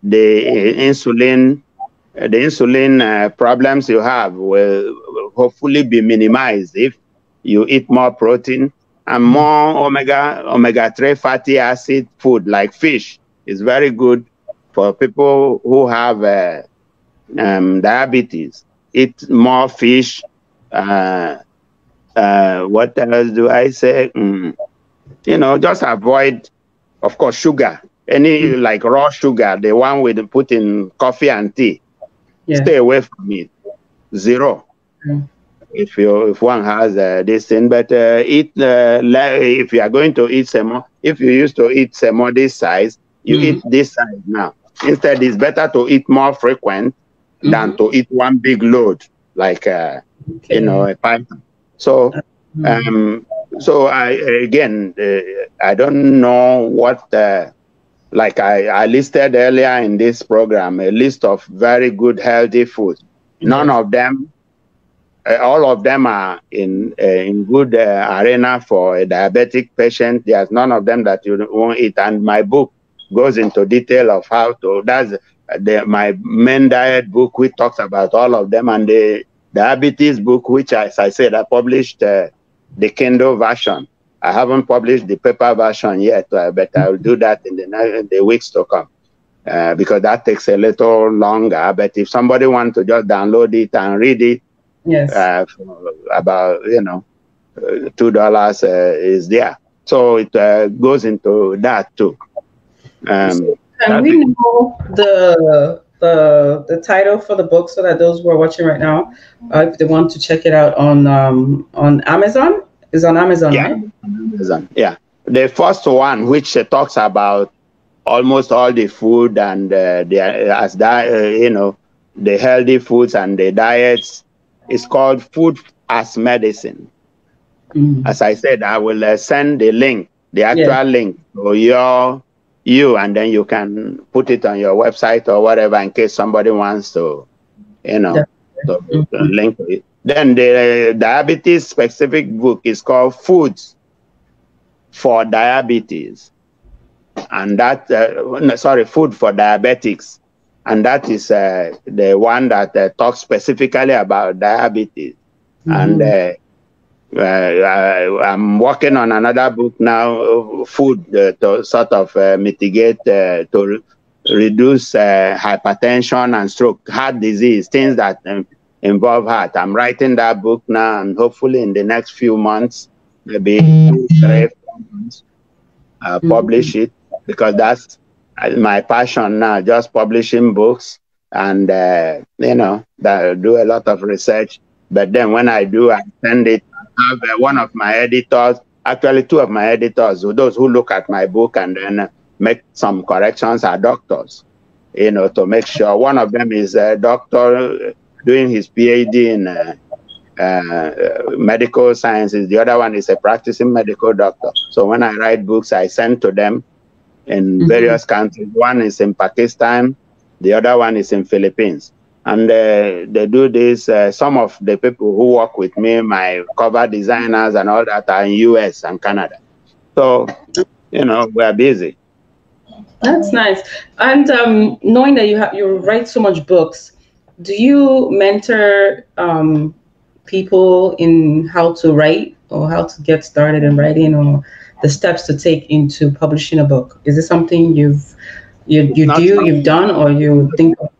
the insulin problems you have will hopefully be minimized if you eat more protein. And more omega-3 fatty acid food like fish is very good for people who have diabetes. Eat more fish. What else do I say? You know, just avoid, of course, sugar. any like raw sugar, the one with put in coffee and tea, stay away from it. Zero. If one has this thing, but eat if you are going to eat semo, if you used to eat semo this size, you eat this size now. Instead, it's better to eat more frequent than to eat one big load, like you know, a python. So so I don't know what like I listed earlier in this program, a list of very good healthy foods. None of them, all of them are in good arena for a diabetic patient. There's none of them that you won't eat. And my book goes into detail of how to, that's my main diet book, which talks about all of them. And the diabetes book, which, as I said, I published the Kindle version. I haven't published the paper version yet, but I'll do that in the weeks to come. Because that takes a little longer. But if somebody wants to just download it and read it, about $2 is there. So it goes into that too. Can we know the title for the book so that those who are watching right now, if they want to check it out on Amazon, is on Amazon, right? Amazon, yeah. The first one, which talks about almost all the food and the healthy foods and the diets, is called Food as Medicine. As I said, I will send the link, the actual link to you, and then you can put it on your website or whatever in case somebody wants to, to link to it. Then the diabetes specific book is called Foods for Diabetes. And that, Food for Diabetics. And that is the one that talks specifically about diabetes. And I'm working on another book now, food to sort of mitigate, to reduce hypertension and stroke, heart disease, things that involve heart. I'm writing that book now, and hopefully in the next few months, maybe 3-4 months, I'll publish it, because that's my passion now, just publishing books and, do a lot of research. But then when I do, I send it. I have one of my editors, actually 2 of my editors, those who look at my book and then make some corrections, are doctors, to make sure. One of them is a doctor doing his PhD in medical sciences. The other one is a practicing medical doctor. So when I write books, I send to them in various countries. One is in Pakistan, the other one is in Philippines. And they do this. Some of the people who work with me, my cover designers and all that, are in US and Canada. So, we're busy. That's nice. And knowing that you write so much books, do you mentor people in how to write or how to get started in writing, or the steps to take into publishing a book? Is this something you've done, or you think of?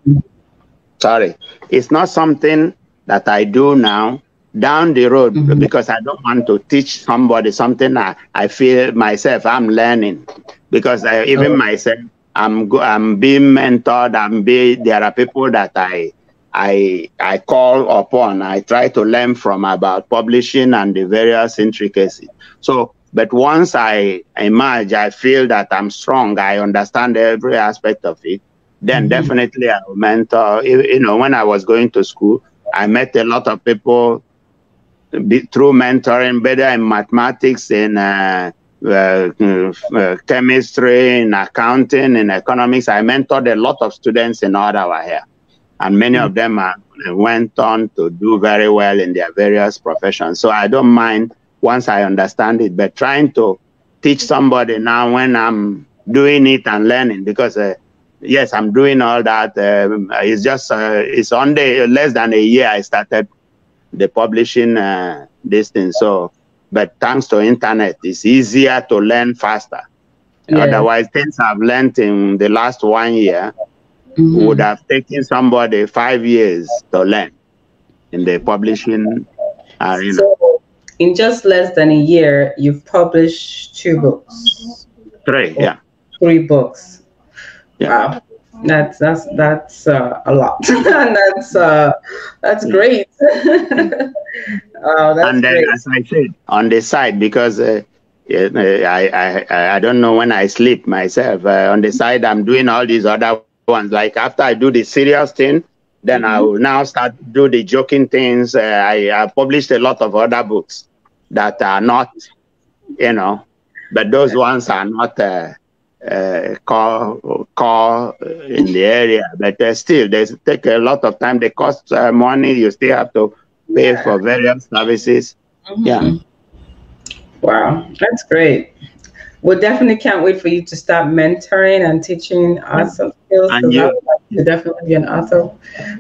Sorry, it's not something that I do now. Down the road, because I don't want to teach somebody something I feel myself I'm learning, because even myself I'm being mentored. There are people that I call upon. I try to learn from about publishing and the various intricacies. So, but once I emerge, I feel that I'm strong. I understand every aspect of it. Then definitely I will mentor. When I was going to school, I met a lot of people through mentoring, better in mathematics, in chemistry, in accounting, in economics. I mentored a lot of students in Ottawa here. And many of them went on to do very well in their various professions. So I don't mind once I understand it, but trying to teach somebody now when I'm doing it and learning, because yes, I'm doing all that. It's just, it's only less than a year I started the publishing this thing. So, but thanks to internet, it's easier to learn faster. Yeah. Otherwise, things I've learned in the last 1 year would have taken somebody 5 years to learn in the publishing arena. So, in just less than a year, you've published 2 books. 3, yeah. 3 books. Yeah. Wow. That's a lot. And that's great. Oh, that's And then, great. as I said, on the side, because I don't know when I sleep myself. On the side, I'm doing all these other ones. Like after I do the serious thing, then I will now start do the joking things. I published a lot of other books that are not, but those ones are not call in the area. But still, they take a lot of time. They cost money. You still have to pay for various services. Yeah. Wow, that's great. We definitely can't wait for you to start mentoring and teaching us some skills, And because I would like to definitely be an author.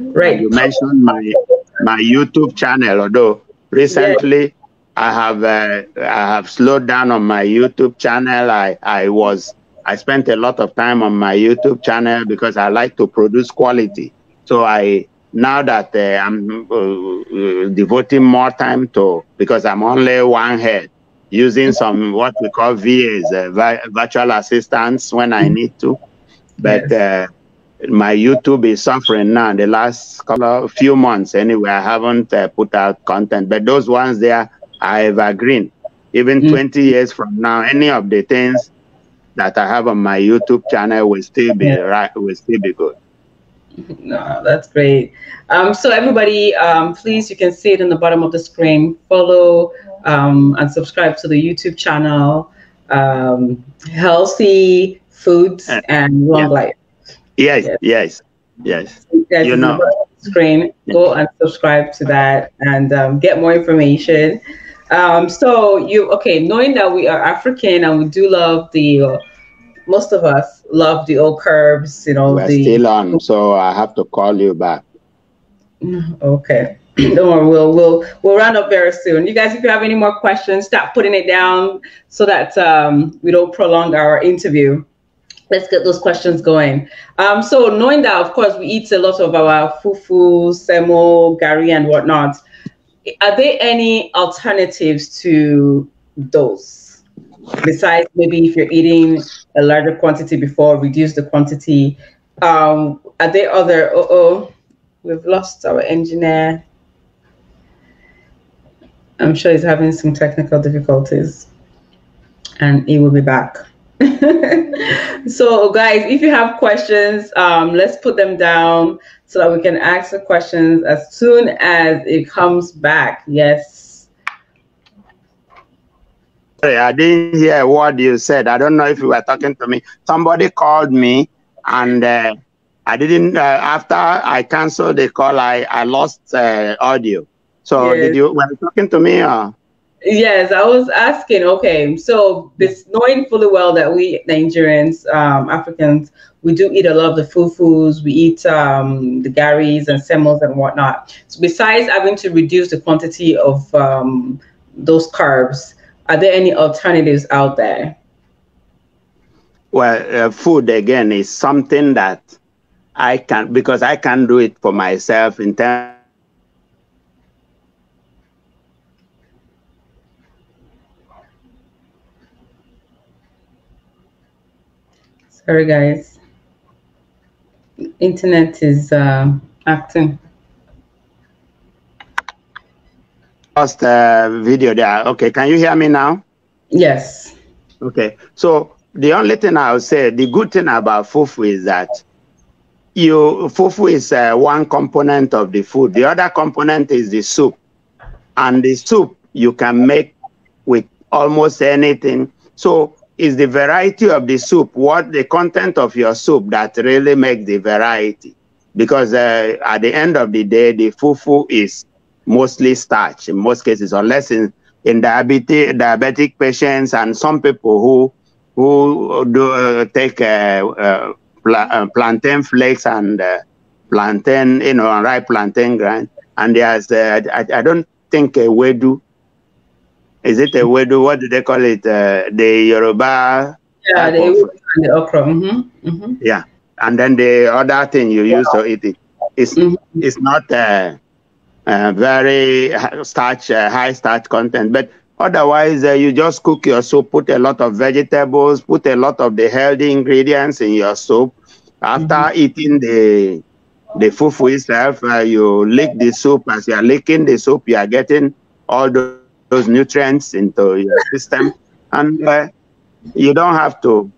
Right. you mentioned my YouTube channel, although Yes. recently I have slowed down on my YouTube channel. I spent a lot of time on my YouTube channel because I like to produce quality. So now that I'm devoting more time to, because I'm only one head, using some what we call VAs, virtual assistants when I need to. But my YouTube is suffering now. The last few months, anyway, I haven't put out content. But those ones there are evergreen. Even 20 years from now, any of the things that I have on my YouTube channel will still be will still be good. No, that's great. So everybody, please, you can see it in the bottom of the screen. Follow and subscribe to the YouTube channel, Healthy Foods and Long Life. Yes. Guys, you know, screen, go and subscribe to that and get more information. So knowing that we are African and we do love most of us love the old herbs, We're still on, so I have to call you back. Okay. Don't worry, we'll round up very soon. You guys, if you have any more questions, start putting it down so that we don't prolong our interview. Let's get those questions going. So knowing that, of course, we eat a lot of our fufu, semo, gari, and whatnot, are there any alternatives to those? Besides, maybe if you're eating a larger quantity before, reduce the quantity. Are there other? We've lost our engineer. I'm sure he's having some technical difficulties, and he will be back. So, guys, if you have questions, let's put them down so that we can ask the questions as soon as it comes back. Yes. Sorry, I didn't hear what you said. I don't know if you were talking to me. Somebody called me, and I didn't. After I canceled the call, I lost audio. So Yes. were you talking to me? Or? Yes, I was asking. Okay, so knowing fully well that we Nigerians, Africans, we do eat a lot of the fufus. We eat the garis and semos and whatnot. So besides having to reduce the quantity of those carbs, are there any alternatives out there? Well, food again is something that I can, because I can do it for myself in terms. Sorry, guys. Internet is acting. Lost video there. Okay, can you hear me now? Yes. Okay, so the only thing I'll say, the good thing about fufu is that fufu is one component of the food. The other component is the soup. And the soup you can make with almost anything. So it's the variety of the soup, what the content of your soup that really makes the variety. Because at the end of the day, the fufu is mostly starch in most cases, unless in diabetic patients and some people who do take plantain flakes and plantain, ripe plantain grind. And there's I don't think a wedu. Is it a wedu? What do they call it? The Yoruba. Yeah, the okra. Yeah, and then the other thing you use to eat it is it's not very high starch content, but Otherwise, you just cook your soup, put a lot of vegetables, put a lot of the healthy ingredients in your soup. After eating the fufu itself, you lick the soup. As you are licking the soup, you are getting all those nutrients into your system, and you don't have to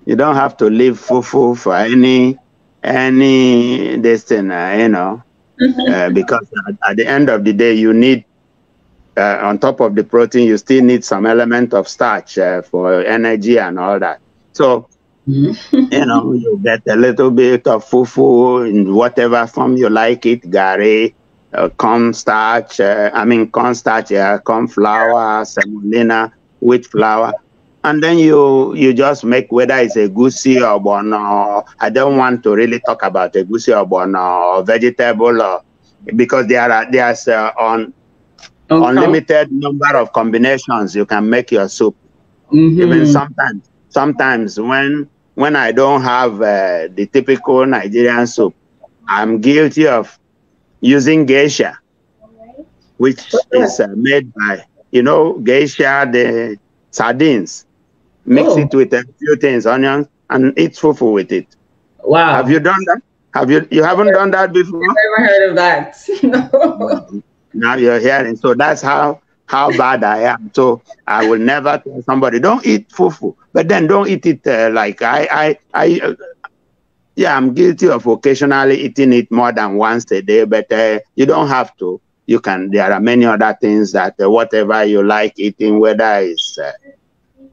leave fufu for any this thing, because at the end of the day, you need on top of the protein, you still need some element of starch for energy and all that. So you get a little bit of fufu in whatever form you like it, gari, cornstarch, corn flour, semolina, wheat flour. And then you just make, whether it's egusi or bono. I don't want to really talk about egusi or bono or vegetable, because there's unlimited number of combinations you can make your soup. Even sometimes when I don't have the typical Nigerian soup, I'm guilty of using geisha, which is made by, geisha, the sardines. Mix it with a few things, onions, and eat fufu with it. Wow. Have you done that? You haven't done that before? I've never heard of that. No. Now you're hearing. So that's how bad I am. So I will never tell somebody, don't eat fufu. But then don't eat it like I'm guilty of occasionally eating it more than once a day, but you don't have to. You can. There are many other things that whatever you like eating, whether it's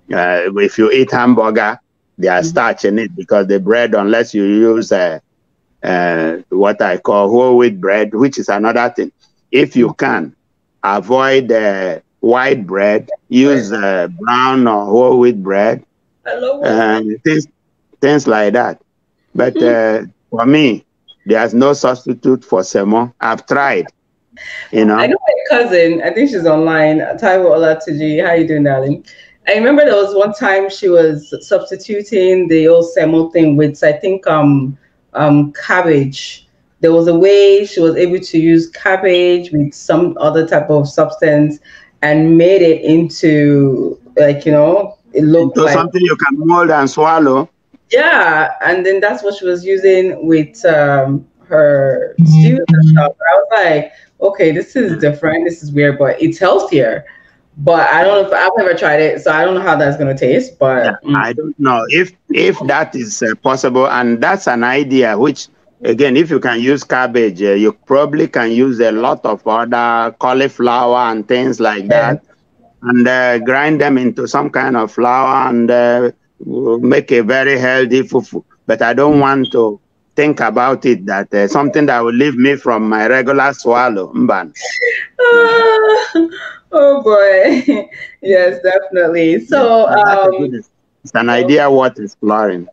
if you eat hamburger, there's starch in it, because the bread, unless you use what I call whole wheat bread, which is another thing. If you can avoid white bread, use brown or whole wheat bread, things like that. But for me, there's no substitute for semo. I've tried. I know my cousin, I think she's online, Taiwo Olatuji. How you doing, darling? I remember there was one time she was substituting the old semo thing with, I think, cabbage. There was a way she was able to use cabbage with some other type of substance and made it into, it looked like something you can mold and swallow. Yeah, and then that's what she was using with her stews and stuff. I was like, okay, this is different. This is weird, but it's healthier. But I don't know if I've never tried it, so I don't know how that's going to taste. But I don't know if that is possible, and that's an idea. Which, again, if you can use cabbage, you probably can use a lot of other cauliflower and things like that, and grind them into some kind of flour and make a very healthy fufu. But I don't want to think about it that something that will leave me from my regular swallow. Mban. Oh boy. Yes, definitely. So it's an idea worth exploring.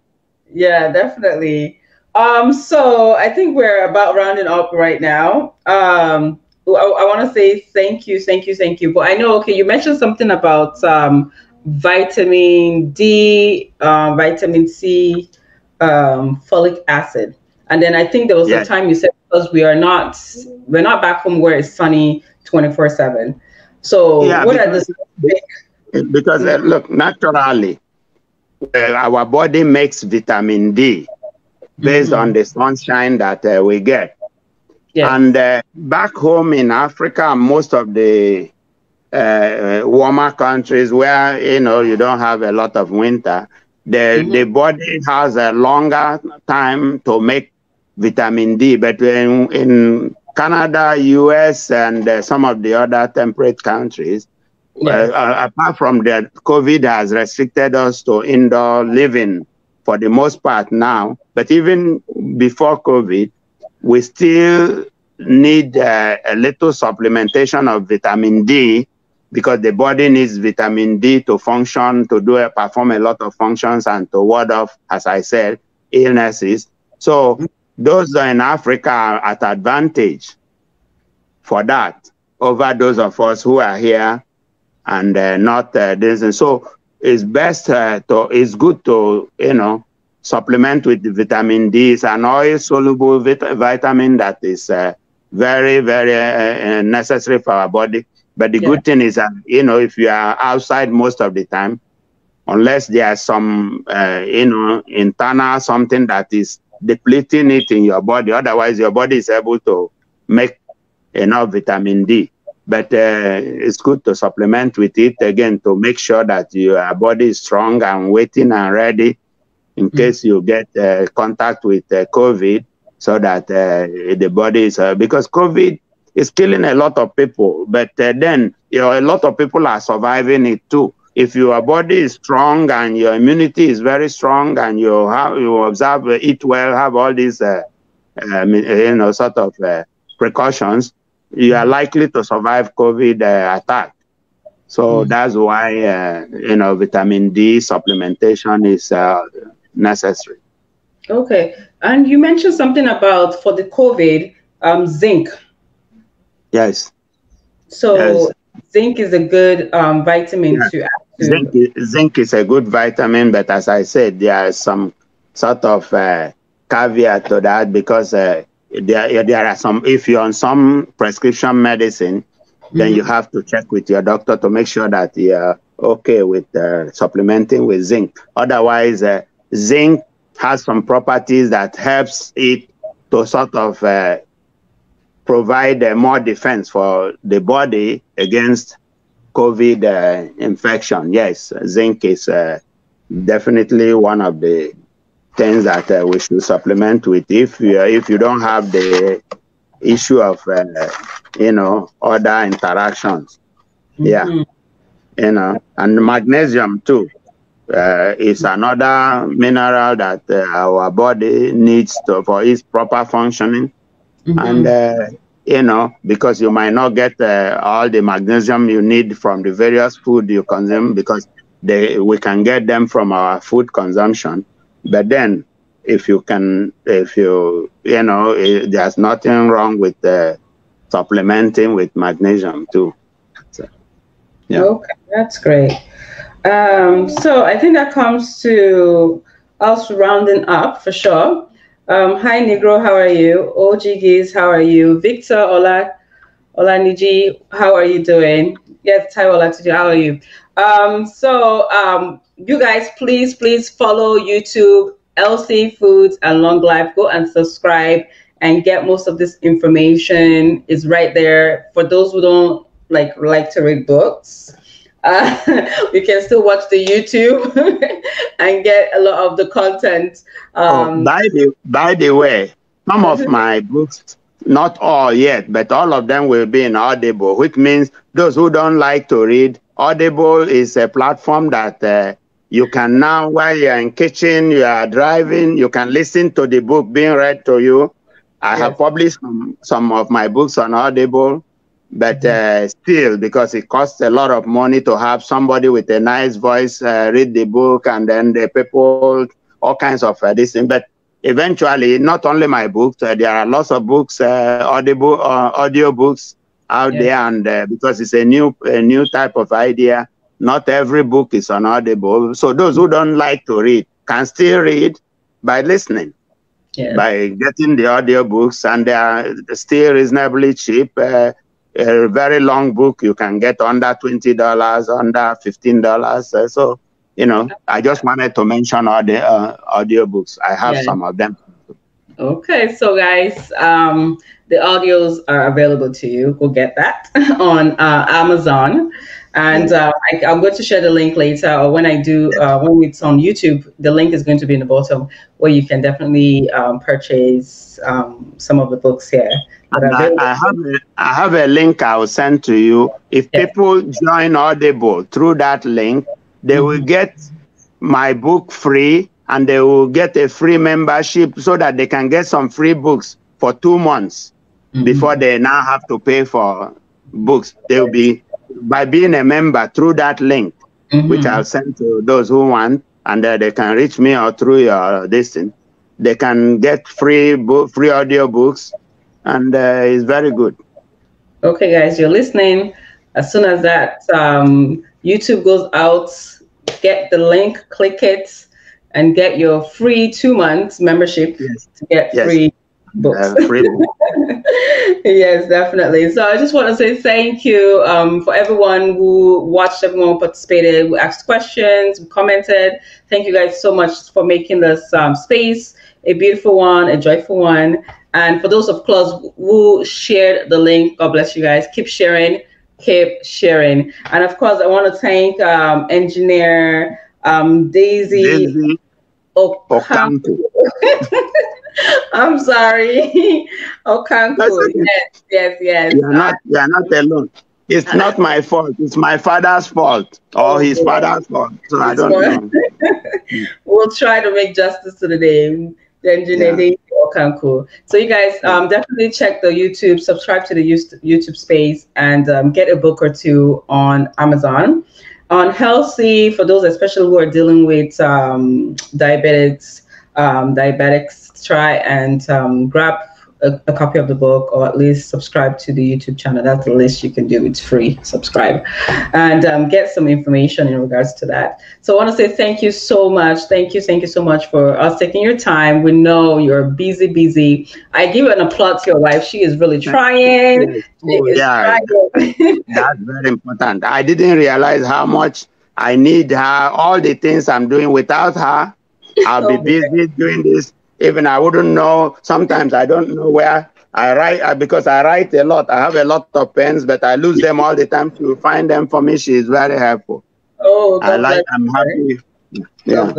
Yeah, definitely. So I think we're about rounding up right now. I want to say thank you. But I know, okay, you mentioned something about vitamin D, vitamin C, folic acid, and then I think there was a time you said, because we're not back home where it's sunny 24/7. So what are the because look, naturally our body makes vitamin D based on the sunshine that we get. And back home in Africa, most of the warmer countries where you don't have a lot of winter, the body has a longer time to make vitamin D. But in Canada, US, and some of the other temperate countries, apart from that, COVID has restricted us to indoor living for the most part now. But even before COVID, we still need a little supplementation of vitamin D, because the body needs vitamin D to function, to perform a lot of functions, and to ward off, as I said, illnesses. So those in Africa are at advantage for that over those of us who are here and not this. And so it's best it's good to supplement with the vitamin D. It's an oil-soluble vitamin that is very, very necessary for our body. But the good thing is that, you know, if you are outside most of the time, unless there's some, you know, internal something that is depleting it in your body, otherwise your body is able to make enough vitamin D. But it's good to supplement with it again to make sure that your body is strong and waiting and ready in case you get contact with COVID, so that the body is, because COVID is killing a lot of people, but then, you know, a lot of people are surviving it too. If your body is strong and your immunity is very strong and you observe, eat well, have all these, you know, sort of precautions, you are likely to survive COVID attack. So that's why, you know, vitamin D supplementation is necessary. Okay. And you mentioned something about, for the COVID, zinc. Yes. So yes. Zinc is a good vitamin to add to. Zinc is a good vitamin, but as I said, there is some sort of caveat to that, because there are some, if you're on some prescription medicine, then you have to check with your doctor to make sure that you're okay with supplementing with zinc. Otherwise, zinc has some properties that helps it to sort of provide more defense for the body against COVID infection. Yes, zinc is definitely one of the things that we should supplement with if you don't have the issue of you know, other interactions. Yeah, you know, and magnesium too is another mineral that our body needs for its proper functioning. And you know, because you might not get all the magnesium you need from the various food you consume, because we can get them from our food consumption. But then, if you know, there's nothing wrong with supplementing with magnesium too. So, yeah. Okay, that's great. So I think that comes to us rounding up for sure. Hi Negro, how are you? OG Giz, how are you? Victor Olaniji, how are you doing? Yes, Ty Olatiji, how are you? You guys, please follow YouTube, LC Foods and Long Life. Go and subscribe and get most of this information. Is right there for those who don't like to read books. You can still watch the YouTube and get a lot of the content. By the way, some of my books, not all yet, but all of them will be in Audible, which means those who don't like to read, Audible is a platform that you can now, while you're in kitchen, you are driving, you can listen to the book being read to you. I have published some of my books on Audible. But still, because it costs a lot of money to have somebody with a nice voice read the book, and then the people, all kinds of this thing. But eventually, not only my books, there are lots of books, audio books out there, and because it's a new type of idea, not every book is on Audible. So those who don't like to read can still read by listening, by getting the audio books, and they are still reasonably cheap. A very long book you can get under $20, under $15. So, you know, I just wanted to mention all the audio books. I have some of them. Okay, so guys, the audios are available to you. Go get that on Amazon. And I'm going to share the link later, or when I do, when it's on YouTube, the link is going to be in the bottom where you can definitely purchase some of the books here. I have a link I will send to you. If people join Audible through that link, they will get my book free, and they will get a free membership so that they can get some free books for 2 months before they now have to pay for books. They will be, by being a member through that link, which I'll send to those who want, and they can reach me or through your listing. They can get free audio books. And it's very good. Okay, guys, you're listening. As soon as that YouTube goes out, get the link, click it, and get your free 2 months membership to get free books. Free book. Yes, definitely. So I just want to say thank you for everyone who watched, everyone who participated, who asked questions, who commented. Thank you guys so much for making this space a beautiful one, a joyful one. And for those of course who shared the link, God bless you guys. Keep sharing, keep sharing. And of course, I want to thank engineer Diesy Okankwu. I'm sorry. Okankwu. Yes. You're not alone. It's not my fault. It's my father's fault or his father's fault. So I don't know. We'll try to make justice to the name. The engineer Diesy Okankwu. So you guys definitely check the YouTube, subscribe to the YouTube space, and get a book or two on Amazon. On Healthy, for those especially who are dealing with diabetics, try and grab a copy of the book, or at least subscribe to the YouTube channel. That's the least you can do. It's free. Subscribe and get some information in regards to that. So I want to say thank you so much. Thank you so much for us taking your time. We know you're busy. I give an applause to your wife. She is really trying. That's very important. I didn't realize how much I need her. All the things I'm doing without her, I'll be busy doing this. Even I wouldn't know. Sometimes I don't know where I write because I write a lot. I have a lot of pens, but I lose them all the time. To find them for me, she is very helpful. I'm happy. Yeah.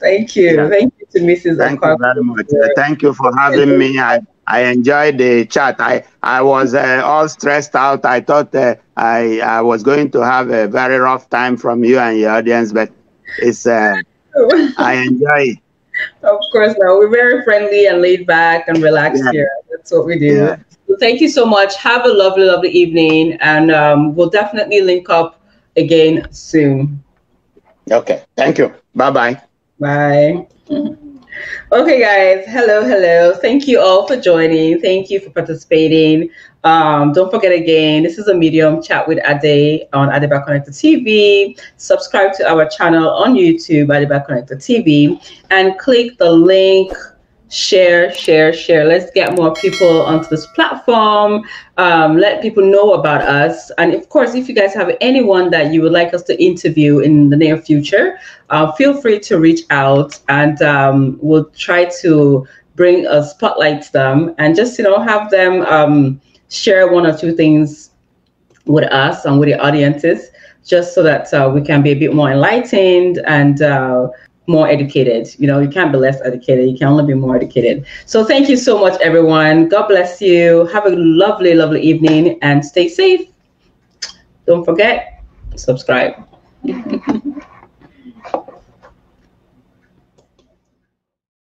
Thank you. Yeah. Thank you to Mrs. Thank you very much. Thank you for having me. I enjoyed the chat. I was all stressed out. I thought I was going to have a very rough time from you and your audience, but it's I enjoy it. Of course, now we're very friendly and laid back and relaxed here. That's what we do. Yeah. So thank you so much. Have a lovely evening, and we'll definitely link up again soon. Okay. Thank you. Bye-bye. Bye. Okay, guys. Hello. Thank you all for joining. Thank you for participating. Don't forget again, this is a medium chat with Ade on Adeba Connected TV. Subscribe to our channel on YouTube, Adeba Connected TV, and click the link. Share. Let's get more people onto this platform. Let people know about us. And of course, if you guys have anyone that you would like us to interview in the near future, feel free to reach out, and we'll try to bring a spotlight to them and just, have them share one or two things with us and with the audiences, just so that we can be a bit more enlightened and more educated. You can't be less educated. You can only be more educated. So thank you so much, everyone. God bless you. Have a lovely evening and stay safe. Don't forget, subscribe.